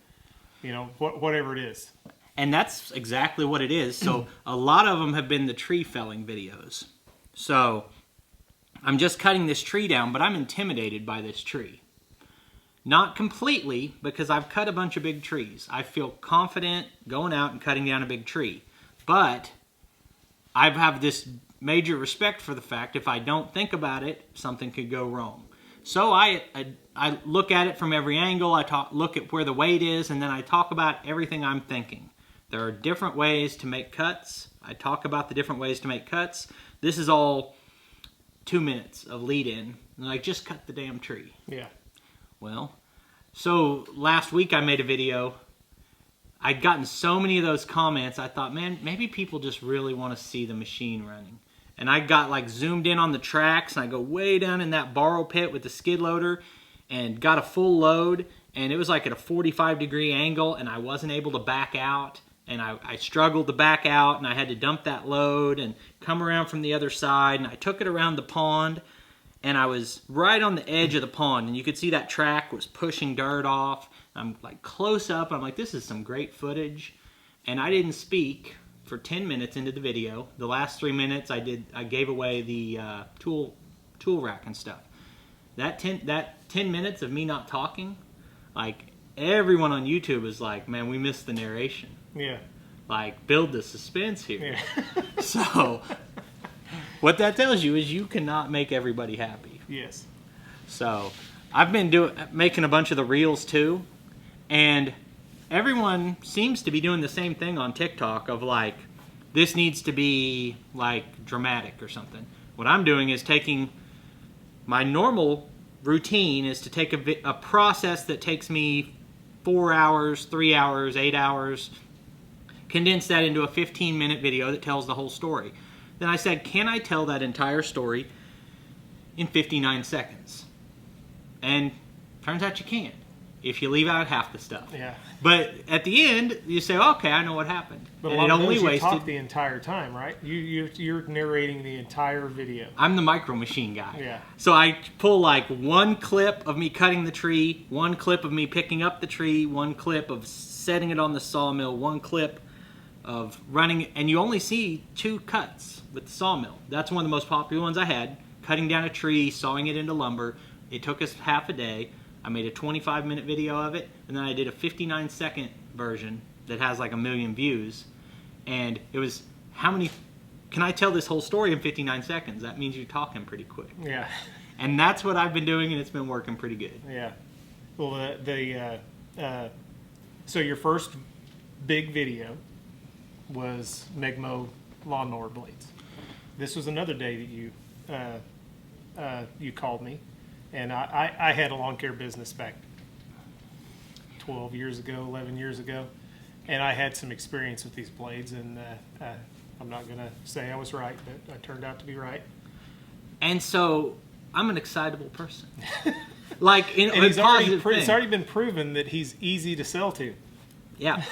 whatever it is. And that's exactly what it is. So a lot of them have been the tree felling videos. So I'm just cutting this tree down, but I'm intimidated by this tree. Not completely, because I've cut a bunch of big trees. I feel confident going out and cutting down a big tree. But I have this major respect for the fact if I don't think about it, something could go wrong. So I look at it from every angle. I look at where the weight is, and then I talk about everything I'm thinking. There are different ways to make cuts. I talk about the different ways to make cuts. This is all 2 minutes of lead-in. Like, just cut the damn tree. Yeah. Well, so last week I made a video. I'd gotten so many of those comments, I thought, man, maybe people just really want to see the machine running. And I got like zoomed in on the tracks, and I go way down in that borrow pit with the skid loader and got a full load, and it was like at a 45-degree angle, and I wasn't able to back out, and I struggled to back out, and I had to dump that load and come around from the other side, and I took it around the pond, and I was right on the edge of the pond, and you could see that track was pushing dirt off. I'm like close up, I'm like, this is some great footage, and I didn't speak for 10 minutes into the video. The last 3 minutes I gave away the tool rack and stuff. That 10 minutes of me not talking, like, everyone on YouTube is like, man, we missed the narration. Yeah. Like, build the suspense here. Yeah. So what that tells you is you cannot make everybody happy. Yes. So I've been making a bunch of the reels too, and everyone seems to be doing the same thing on TikTok of like, this needs to be like dramatic or something. What I'm doing is taking my normal routine is to take a process that takes me 4 hours, 3 hours, 8 hours, condense that into a 15-minute video that tells the whole story. Then I said, can I tell that entire story in 59 seconds? And turns out you can, if you leave out half the stuff. Yeah. But at the end, you say, okay, I know what happened. But and a lot it of only those you wasted. talk the entire time, right? You're narrating the entire video. I'm the micro machine guy. Yeah. So I pull like one clip of me cutting the tree, one clip of me picking up the tree, one clip of setting it on the sawmill, one clip of running, and you only see 2 cuts with the sawmill. That's one of the most popular ones I had. Cutting down a tree, sawing it into lumber. It took us half a day. I made a 25-minute video of it, and then I did a 59-second version that has like 1 million views. And it was, how many, can I tell this whole story in 59 seconds? That means you're talking pretty quick. Yeah. And that's what I've been doing, and it's been working pretty good. Yeah. Well, so your first big video was Megmo lawnmower blades. This was another day that you called me, and I had a lawn care business back 12 years ago, 11 years ago, and I had some experience with these blades, and I'm not going to say I was right, but I turned out to be right. And so I'm an excitable person. Like, in and a it's already been proven that he's easy to sell to. Yeah.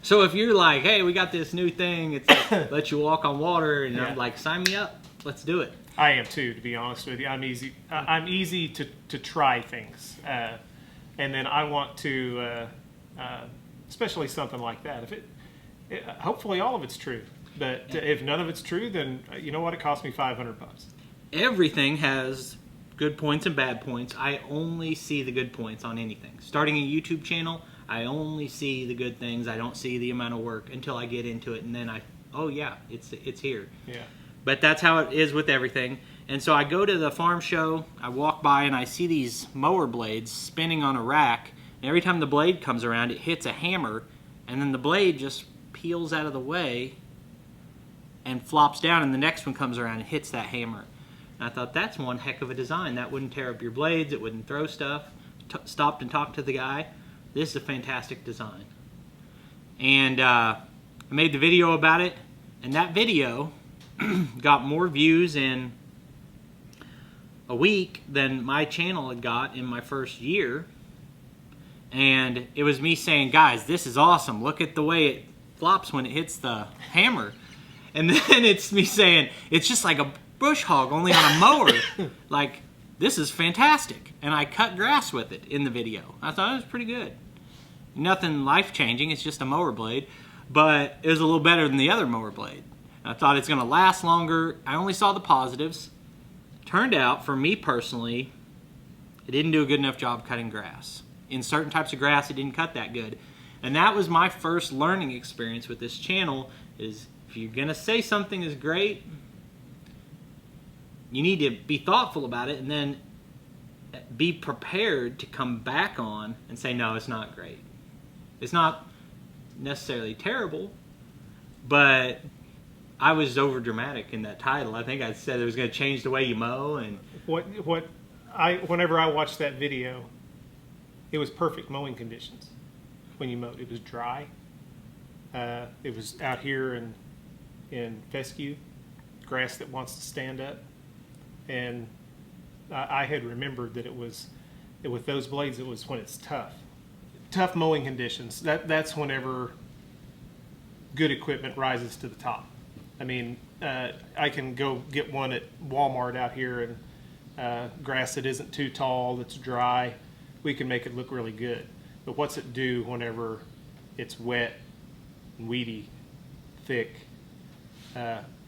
So if you're like, hey, we got this new thing, it's like, let you walk on water, and I'm like, sign me up, let's do it. I am too, to be honest with you. I'm easy to try things, and then I want to, especially something like that. If it hopefully all of it's true, but if none of it's true, then you know what? It cost me $500. everything has good points and bad points. I only see the good points on anything. Starting a YouTube channel, I only see the good things. I don't see the amount of work until I get into it, and then oh yeah, it's here. Yeah. But that's how it is with everything. And so I go to the farm show, I walk by and I see these mower blades spinning on a rack, and every time the blade comes around, it hits a hammer, and then the blade just peels out of the way and flops down, and the next one comes around and hits that hammer. And I thought, that's one heck of a design. That wouldn't tear up your blades, it wouldn't throw stuff. Stopped and talked to the guy. This is a fantastic design. And I made the video about it, and that video got more views in a week than my channel had got in my first year. And it was me saying, guys, this is awesome. Look at the way it flops when it hits the hammer. And then it's me saying, it's just like a bush hog, only on a mower. Like, this is fantastic. And I cut grass with it in the video. I thought it was pretty good. Nothing life-changing, it's just a mower blade. But it was a little better than the other mower blade. I thought it's going to last longer. I only saw the positives. Turned out, for me personally, it didn't do a good enough job cutting grass. In certain types of grass, it didn't cut that good. And that was my first learning experience with this channel, is if you're going to say something is great, you need to be thoughtful about it and then be prepared to come back on and say, no, it's not great. It's not necessarily terrible, but I was over dramatic in that title. I think I said it was going to change the way you mow. And whenever I watched that video, it was perfect mowing conditions when you mowed. It was dry. It was out here in fescue, grass that wants to stand up. And I had remembered that with those blades, it was when it's tough mowing conditions. That's whenever good equipment rises to the top. I mean, I can go get one at Walmart out here, and grass that isn't too tall, that's dry, we can make it look really good. But what's it do whenever it's wet, weedy, thick,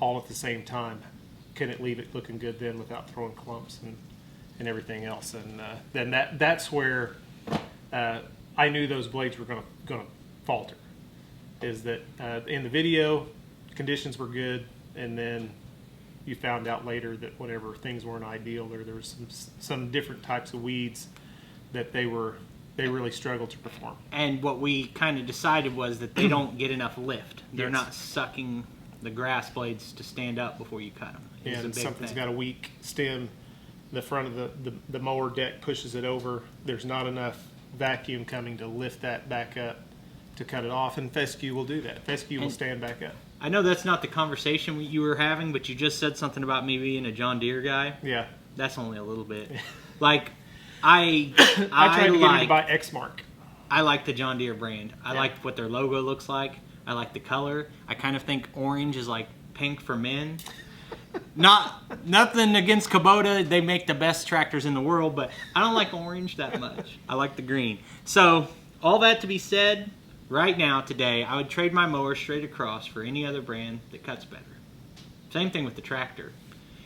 all at the same time? Can it leave it looking good then without throwing clumps and everything else? And then that's where I knew those blades were going to falter. Is that in the video, conditions were good, and then you found out later that whenever things weren't ideal, or there was some different types of weeds that they really struggled to perform. And what we kind of decided was that they don't get enough lift. They're Yes. not sucking the grass blades to stand up before you cut them. And something's got a weak stem. The front of the mower deck pushes it over. There's not enough vacuum coming to lift that back up to cut it off, and fescue will do that. Fescue will stand back up. I know that's not the conversation you were having, but you just said something about me being a John Deere guy. Yeah. That's only a little bit. Like, I tried to get you to buy X-Mark. I like the John Deere brand. I like what their logo looks like. I like the color. I kind of think orange is like pink for men. Nothing against Kubota. They make the best tractors in the world, but I don't like orange that much. I like the green. So, all that to be said, right now, today, I would trade my mower straight across for any other brand that cuts better. Same thing with the tractor.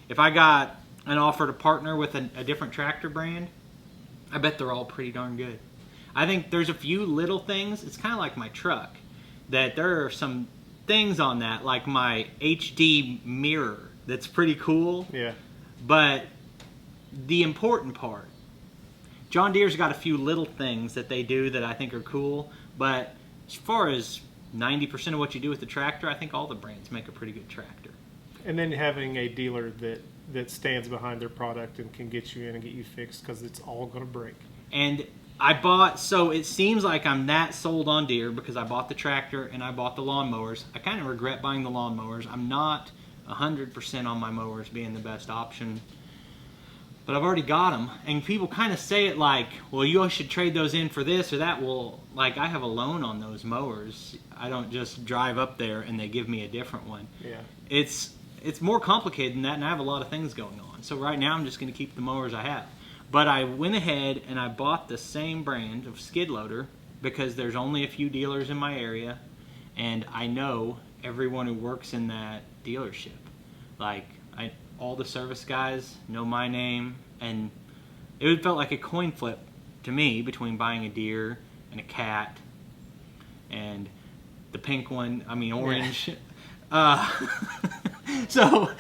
If I got an offer to partner with a different tractor brand, I bet they're all pretty darn good. I think there's a few little things. It's kind of like my truck, that there are some things on that, like my HD mirror, that's pretty cool. Yeah. But the important part, John Deere's got a few little things that they do that I think are cool, but as far as 90% of what you do with the tractor, I think all the brands make a pretty good tractor. And then having a dealer that stands behind their product and can get you in and get you fixed, because it's all going to break. And so it seems like I'm that sold on Deere because I bought the tractor and I bought the lawnmowers. I kind of regret buying the lawnmowers. I'm not 100% on my mowers being the best option, but I've already got them. And people kind of say it like, well, you should trade those in for this or that. Well, like, I have a loan on those mowers. I don't just drive up there and they give me a different one. Yeah. It's more complicated than that, and I have a lot of things going on. So right now I'm just going to keep the mowers I have. But I went ahead and I bought the same brand of skid loader because there's only a few dealers in my area, and I know everyone who works in that dealership. Like, all the service guys know my name, and it felt like a coin flip to me between buying a Deere and a Cat and the pink one, I mean orange. Yeah. So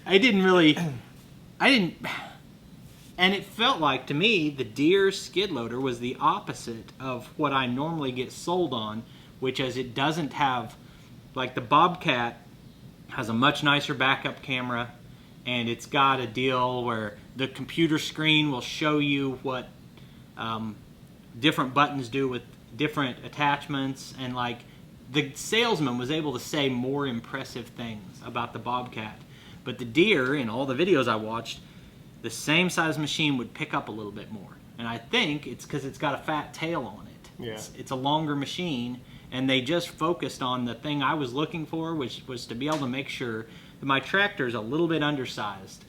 I didn't, and it felt like to me the Deere skid loader was the opposite of what I normally get sold on, which is it doesn't have, like the Bobcat has a much nicer backup camera, and it's got a deal where the computer screen will show you what different buttons do with different attachments, and like the salesman was able to say more impressive things about the Bobcat. But the Deere, in all the videos I watched, the same size machine would pick up a little bit more. And I think it's because it's got a fat tail on it. Yeah. It's a longer machine, and they just focused on the thing I was looking for, which was to be able to make sure that my tractor is a little bit undersized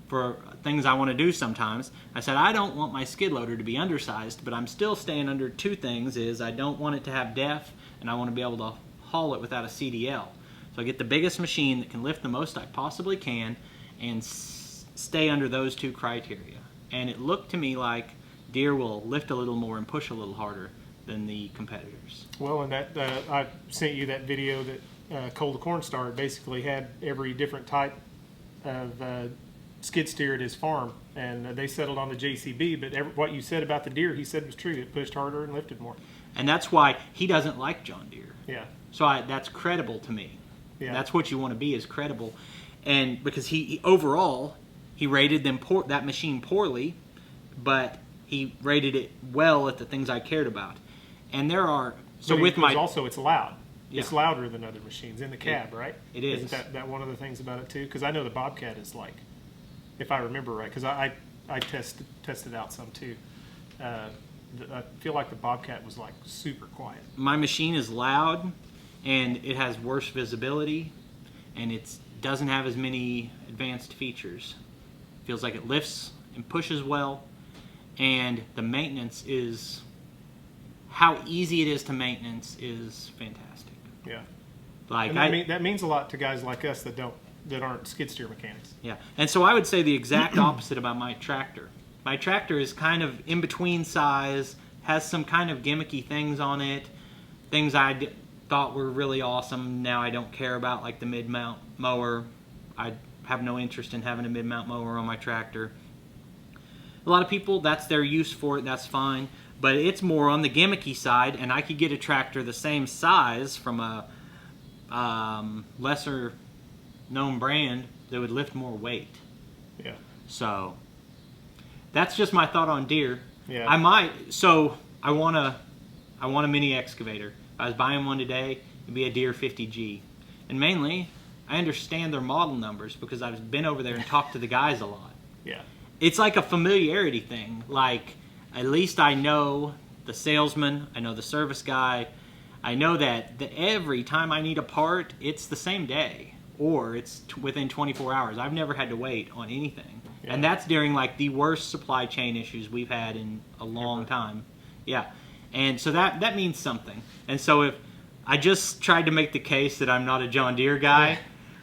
for things I want to do sometimes. I said, I don't want my skid loader to be undersized, but I'm still staying under two things. Is I don't want it to have def, and I want to be able to haul it without a CDL. So I get the biggest machine that can lift the most I possibly can and stay under those two criteria. And it looked to me like Deere will lift a little more and push a little harder than the competitors. Well, and that I sent you that video that Cole the Corn Star basically had every different type of skid steer at his farm, and they settled on the JCB. But what you said about the Deere, he said was true. It pushed harder and lifted more. And that's why he doesn't like John Deere. Yeah. So that's credible to me. Yeah. That's what you want to be, is credible. And because he overall, he rated that machine poorly, but he rated it well at the things I cared about. And there are, so with my... Also, it's loud. Yeah. It's louder than other machines in the cab, right? It is. Isn't that one of the things about it, too? Because I know the Bobcat is like, if I remember right, because I tested out some, too. I feel like the Bobcat was like super quiet. My machine is loud, and it has worse visibility, and it doesn't have as many advanced features. Feels like it lifts and pushes well, and the maintenance is, how easy it is to maintenance is fantastic. Yeah. Like and that means a lot to guys like us that aren't skid steer mechanics. Yeah, and so I would say the exact opposite about my tractor. My tractor is kind of in between size, has some kind of gimmicky things on it, things I thought were really awesome, now I don't care about, like the mid-mount mower. I have no interest in having a mid-mount mower on my tractor. A lot of people, that's their use for it, that's fine, but it's more on the gimmicky side, and I could get a tractor the same size from a lesser known brand that would lift more weight. Yeah. So that's just my thought on Deere. Yeah. I want a mini excavator. If I was buying one today, it'd be a Deere 50G. And mainly, I understand their model numbers because I've been over there and talked to the guys a lot. Yeah. It's like a familiarity thing. Like, at least I know the salesman, I know the service guy, I know that every time I need a part, it's the same day, or it's within 24 hours. I've never had to wait on anything. Yeah. And that's during like the worst supply chain issues we've had in a long time. Yeah. And so that means something. And so if I just tried to make the case that I'm not a John Deere guy,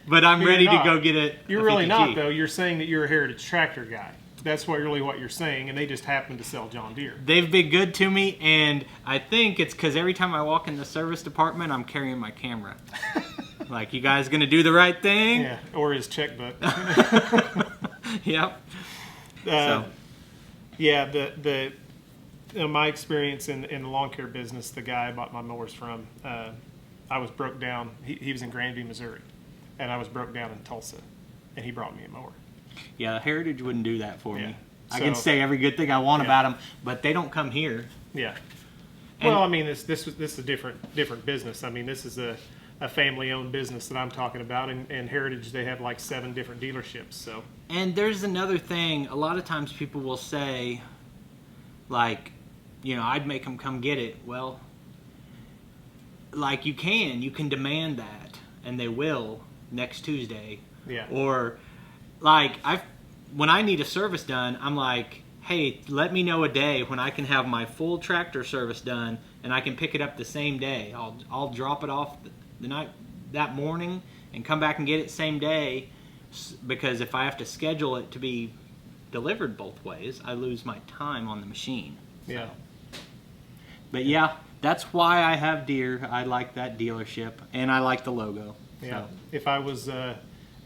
but I'm ready to go get it. You're really not, though. You're saying that you're a Heritage tractor guy. That's really what you're saying, and they just happen to sell John Deere. They've been good to me, and I think it's because every time I walk in the service department, I'm carrying my camera. Like, you guys going to do the right thing? Yeah, or his checkbook. Yep. Yeah, my experience in the lawn care business, the guy I bought my mowers from, I was broke down. He was in Grandview, Missouri, and I was broke down in Tulsa, and he brought me a mower. Yeah, Heritage wouldn't do that for me. So, I can say every good thing I want about them, but they don't come here. Yeah. Well, I mean, this is a different business. I mean, this is a family-owned business that I'm talking about, and Heritage, they have like 7 different dealerships. So. And there's another thing. A lot of times people will say, like, you know, I'd make them come get it. Well, like, you can demand that, and they will next Tuesday. Yeah. Or, like, when I need a service done, I'm like, hey, let me know a day when I can have my full tractor service done, and I can pick it up the same day. I'll drop it off the night that morning and come back and get it same day. because if I have to schedule it to be delivered both ways, I lose my time on the machine. Yeah. But yeah, that's why I have Deere. I like that dealership, and I like the logo. Yeah. So. If I was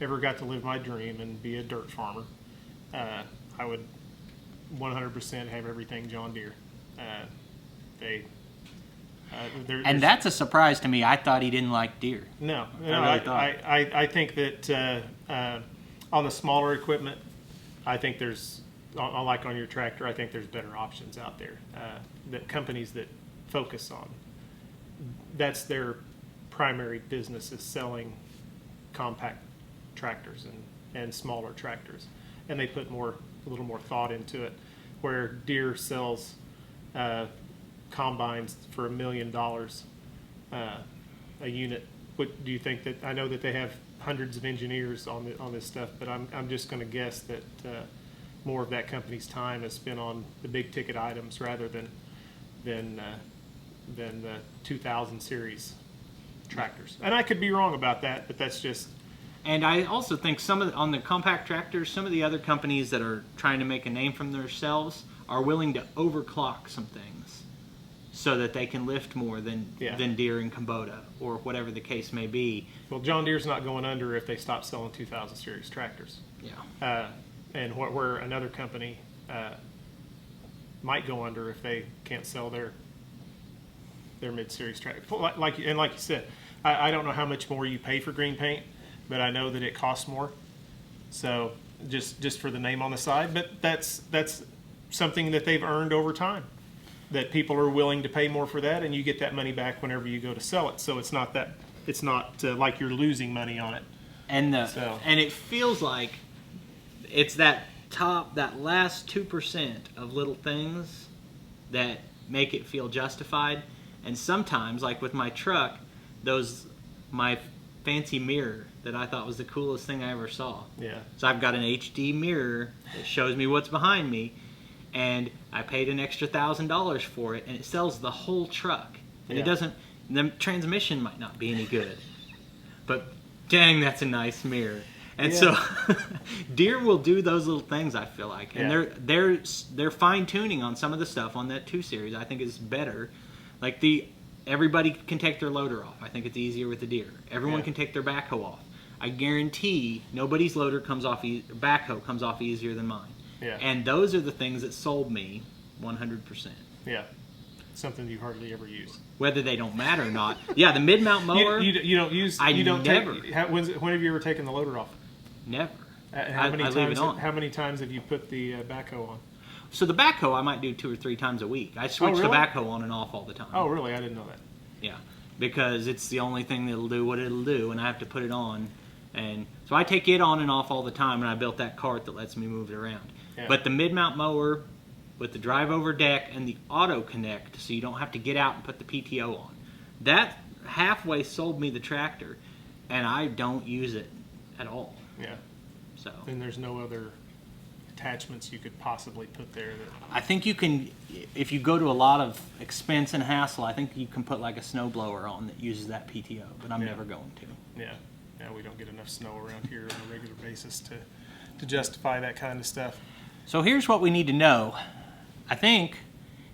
ever got to live my dream and be a dirt farmer, I would 100% have everything John Deere. And that's a surprise to me. I thought he didn't like Deere. No, I think that on the smaller equipment, I think there's, like on your tractor, I think there's better options out there that companies that focus on. That's their primary business, is selling compact tractors and smaller tractors, and they put a little more thought into it. Where Deere sells combines for $1 million a unit. What do you think that? I know that they have hundreds of engineers on this stuff, but I'm just going to guess that more of that company's time is spent on the big ticket items rather than the 2000 series tractors. And I could be wrong about that, but that's just. And I also think on the compact tractors, some of the other companies that are trying to make a name for themselves are willing to overclock some things so that they can lift more than Deere and Kubota, or whatever the case may be. Well, John Deere's not going under if they stop selling 2000 series tractors. Yeah. And where another company might go under if they can't sell their mid-series tractor. Like you said, I don't know how much more you pay for green paint, but I know that it costs more. So just for the name on the side, but that's something that they've earned over time. That people are willing to pay more for that, and you get that money back whenever you go to sell it. So it's not like you're losing money on it. And it feels like it's that last 2% of little things that make it feel justified. And sometimes, like with my truck, my fancy mirror that I thought was the coolest thing I ever saw. Yeah. So I've got an HD mirror that shows me what's behind me, and I paid an extra $1,000 for it, and it sells the whole truck. And the transmission might not be any good, but dang, that's a nice mirror. And so Deere will do those little things, I feel like. And they're fine-tuning on some of the stuff on that 2 Series. I think is better. Like everybody can take their loader off. I think it's easier with the Deere. Everyone can take their backhoe off. I guarantee nobody's backhoe comes off easier than mine. Yeah. And those are the things that sold me 100%. Yeah. Something you hardly ever use. Whether they don't matter or not. Yeah, the mid-mount mower. You don't use. When have you ever taken the loader off? Never. How many times have you put the backhoe on? So the backhoe I might do 2 or 3 times a week. I switch the backhoe on and off all the time. Oh, really? I didn't know that. Yeah, because it's the only thing that'll do what it'll do, and I have to put it on. And so I take it on and off all the time, and I built that cart that lets me move it around. Yeah. But the mid-mount mower with the drive over deck and the auto connect, so you don't have to get out and put the PTO on, that halfway sold me the tractor, and I don't use it at all. Yeah. So. And there's no other attachments you could possibly put there. I think you can, if you go to a lot of expense and hassle, I think you can put like a snowblower on that uses that PTO, but I'm never going to. Yeah. Yeah, we don't get enough snow around here on a regular basis to justify that kind of stuff. So here's what we need to know. I think,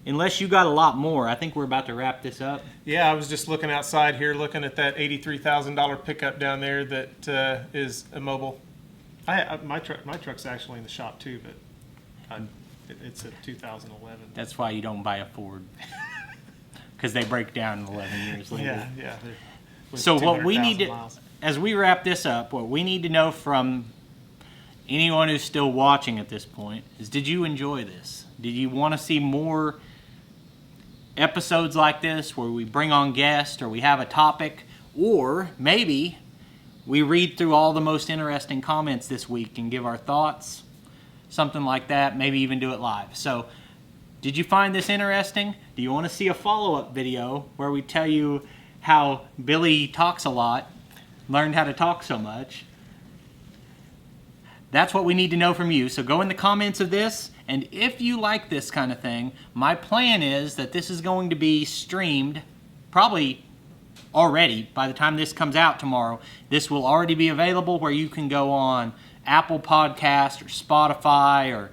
unless you got a lot more, I think we're about to wrap this up. Yeah, I was just looking outside here, looking at that $83,000 pickup down there that is a mobile. My truck's actually in the shop too, but it's a 2011. That's why you don't buy a Ford, because they break down in 11 years later. Yeah. So what we need to, as we wrap this up, what we need to know from anyone who's still watching at this point is, did you enjoy this? Did you want to see more episodes like this where we bring on guests or we have a topic, or maybe we read through all the most interesting comments this week and give our thoughts, something like that, maybe even do it live. So did you find this interesting? Do you want to see a follow-up video where we tell you how Billy talks a lot, learned how to talk so much? That's what we need to know from you. So go in the comments of this, and if you like this kind of thing, my plan is that this is going to be streamed probably already, by the time this comes out tomorrow, this will already be available where you can go on Apple Podcast or Spotify, or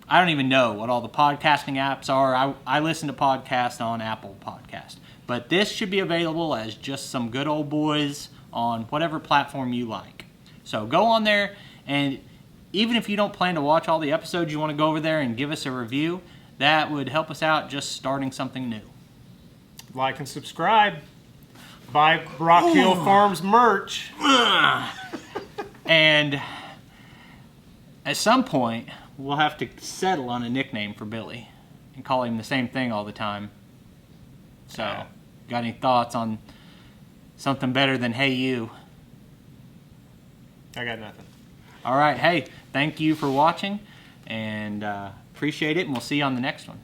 I don't even know what all the podcasting apps are. I listen to podcasts on Apple Podcast. But this should be available as just some good old boys on whatever platform you like. So go on there, and even if you don't plan to watch all the episodes, you want to go over there and give us a review, that would help us out just starting something new. Like and subscribe. Buy Rockhill Farms merch. And at some point, we'll have to settle on a nickname for Billy and call him the same thing all the time. So, got any thoughts on something better than Hey You? I got nothing. All right. Hey, thank you for watching, and appreciate it, and we'll see you on the next one.